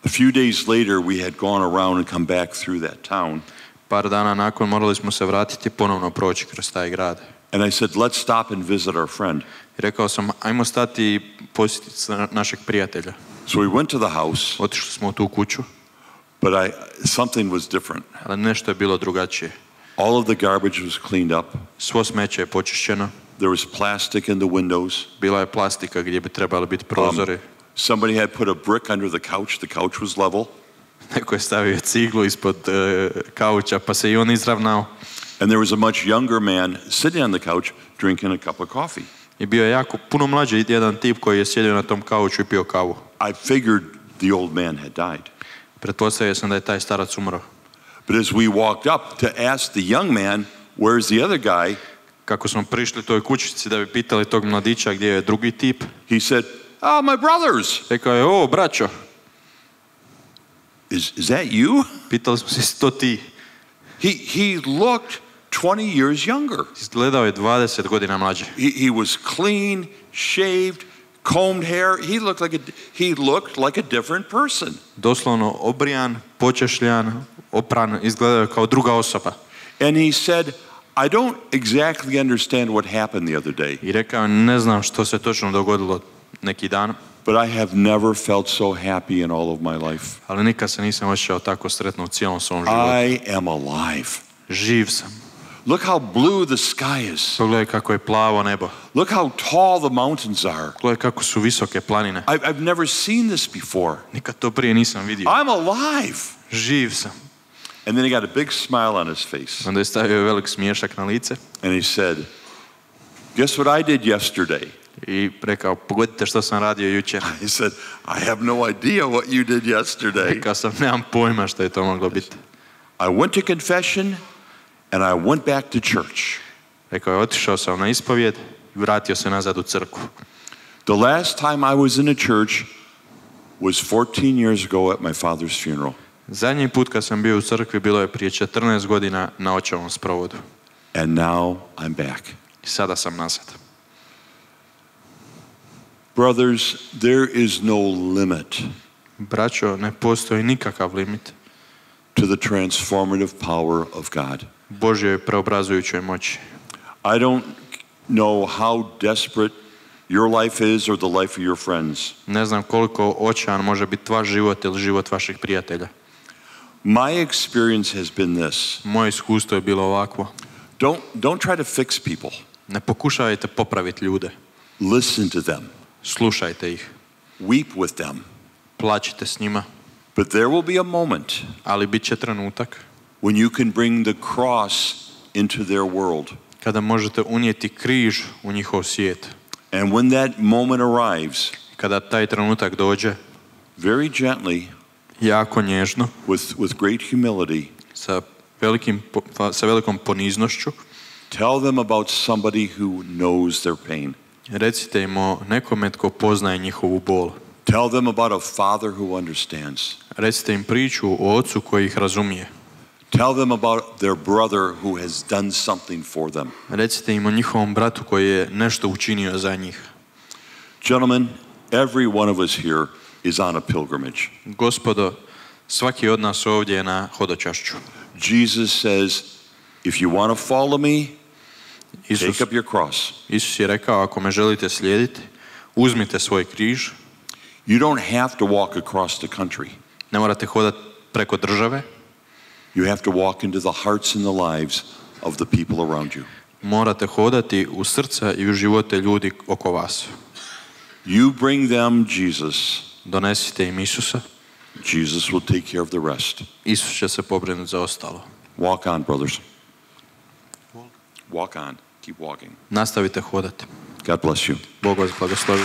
A few days later, we had gone around and come back through that town. Par dana nakon morali smo se vratiti i ponovno proći kroz taj grad. And I said, let's stop and visit our friend. I rekao sam, ajmo stati i posjetiti našeg prijatelja. So we went to the house. Otišli smo u tu kuću. But something was different. Ali nešto je bilo drugačije. All of the garbage was cleaned up. Svo smeće je počišćeno. There was plastic in the windows. Bila je plastika gdje bi trebali biti prozori. Somebody had put a brick under the couch. The couch was level. Neko je stavio ciglu ispod kauča, pa se i on izravnao. And there was a much younger man sitting on the couch drinking a cup of coffee. I bio je puno mlađi jedan tip koji je sjedio na tom kauču i pio kavu. I figured the old man had died. Pretpostavio sam da je taj starac umro. But as we walked up to ask the young man, where's the other guy? Kako smo prišli toj kućici da bi pitali tog mladića gdje je drugi tip, he said, "Oh, my brothers." Rekao je, o, braćo. Is that you? Pitali smo se, to ti. He looked 20 years younger. Izgledao je 20 godina mlađe. He was clean, shaved, combed hair. He looked like a different person. Doslovno obrijan, počešljan, opran, izgledao je kao druga osoba. And he said, I don't exactly understand what happened the other day. I rekao, ne znam što se točno dogodilo neki dan. But I have never felt so happy in all of my life. Ali nikad se nisam osjećao tako sretno u cijelom svom životu. I am alive. Živ sam. Look how blue the sky is. Pogledaj kako je plavo nebo. Look how tall the mountains are. Pogledaj kako su visoke planine. I've never seen this before. Nikad to prije nisam vidio. I'm alive. Živ sam. And then he got a big smile on his face. Onda je stavio velik smiješak na lice. And he said, guess what I did yesterday? I rekao, pogodite što sam radio jučer. I said, I have no idea what you did yesterday. Rekao sam, nemam pojma što je to moglo biti. I went to confession and I went back to church. Rekao je, otišao sam na ispovjed i vratio se nazad u crkvu. The last time I was in a church was 14 years ago at my father's funeral. Zadnji put kad sam bio u crkvi bilo je prije 14 godina na očevom sprovodu. And now I'm back. I sada sam nazad. Brothers, there is no limit. Braćo, ne postoji nikakav limit to the transformative power of God. Božjoj preobrazujućoj moći. I don't know how desperate your life is or the life of your friends. Ne znam koliko očajan može biti vaš život ili život vaših prijatelja. My experience has been this. Moje iskustvo je bilo ovakvo. Don't try to fix people. Ne pokušajte popraviti ljude. Listen to them. Slušajte ih. Weep with them. Plačite s njima. But there will be a moment ali bit će trenutak when you can bring the cross into their world. Kada možete unijeti križ u njihov svijet. And when that moment arrives, kada taj trenutak dođe, very gently, jako nježno, with great humility, sa velikom poniznošću, tell them about somebody who knows their pain. Recite im o nekome tko poznaje njihovu bol. Tell them about a father who understands. Recite im priču o ocu koji ih razumije. Tell them about their brother who has done something for them. Recite im o njihovom bratu koji je nešto učinio za njih. Gentlemen, every one of us here is on a pilgrimage. Gospodo, svaki od nas ovdje je na hodočašću. Jesus says, if you want to follow me, take up your cross. Isus je rekao, ako me želite slijediti, uzmite svoj križ. You don't have to walk across the country. Ne morate hodati preko države. You have to walk into the hearts and the lives of the people around you. Morate hodati u srca i u živote ljudi oko vas. You bring them Jesus. Donesite im Isusa. Jesus will take care of the rest. Isus će se pobrinuti za ostalo. Walk on, brothers. Walk on. Keep walking. Nastavite hodati. God bless you. Bog vas blagoslovi.